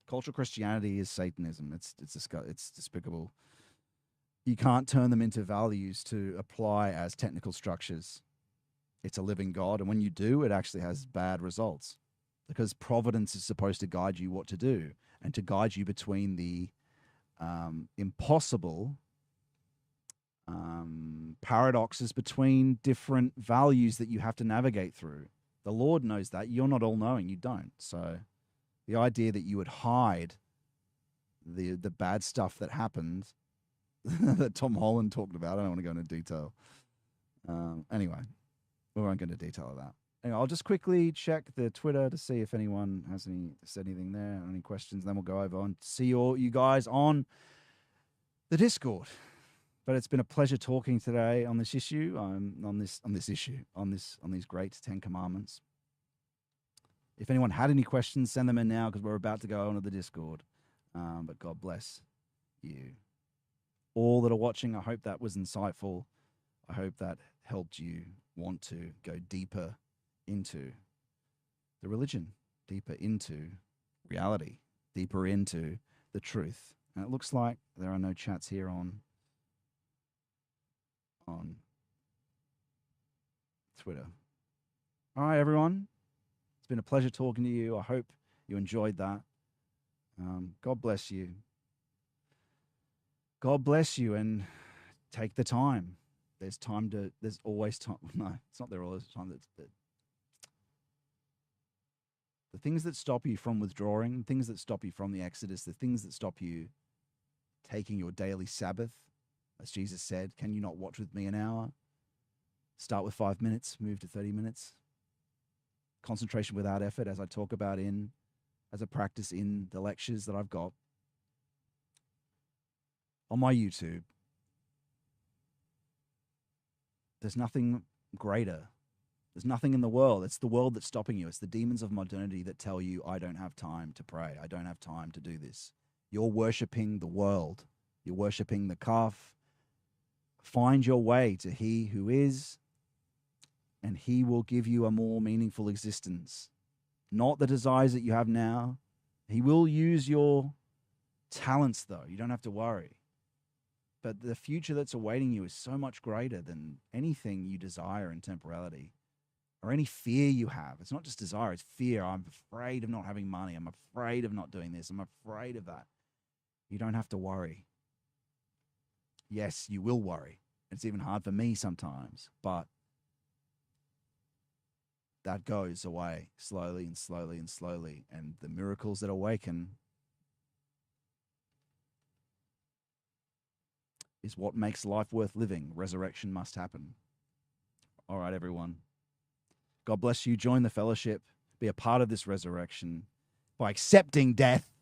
Cultural Christianity is Satanism. It's despicable. You can't turn them into values to apply as technical structures. It's a living God, and when you do, it actually has bad results. because providence is supposed to guide you what to do and to guide you between the impossible paradoxes between different values that you have to navigate through. The Lord knows that. You're not all-knowing. You don't. So the idea that you would hide the bad stuff that happened that Tom Holland talked about, I don't want to go into detail. Anyway, we won't go into detail of that. Anyway, I'll just quickly check the Twitter to see if anyone has said anything there, any questions. Then we'll go over and see you guys on the Discord. But it's been a pleasure talking today on this issue, on these great 10 commandments. If anyone had any questions, send them in now because we're about to go onto the Discord. But God bless you all that are watching. I hope that was insightful. I hope that helped you want to go deeper into the religion, deeper into reality, deeper into the truth. And it looks like there are no chats here on Twitter. All right, everyone. It's been a pleasure talking to you. I hope you enjoyed that. God bless you. God bless you, and take the time. There's always time. No, it's not there all the time. The things that stop you from withdrawing, things that stop you from the Exodus, the things that stop you taking your daily Sabbath, as Jesus said, can you not watch with me an hour? Start with 5 minutes, move to 30 minutes. Concentration without effort, as I talk about as a practice in the lectures that I've got on my YouTube. There's nothing greater. There's nothing in the world. It's the world that's stopping you. It's the demons of modernity that tell you, I don't have time to pray. I don't have time to do this. You're worshiping the world. You're worshiping the calf. Find your way to He who is, and He will give you a more meaningful existence. Not the desires that you have now. He will use your talents, though. You don't have to worry. But the future that's awaiting you is so much greater than anything you desire in temporality or any fear you have. It's not just desire, it's fear. I'm afraid of not having money. I'm afraid of not doing this. I'm afraid of that. You don't have to worry. Yes, you will worry. It's even hard for me sometimes, but that goes away slowly and slowly and slowly. And the miracles that awaken is what makes life worth living. Resurrection must happen. All right, everyone. God bless you. Join the fellowship. Be a part of this resurrection by accepting death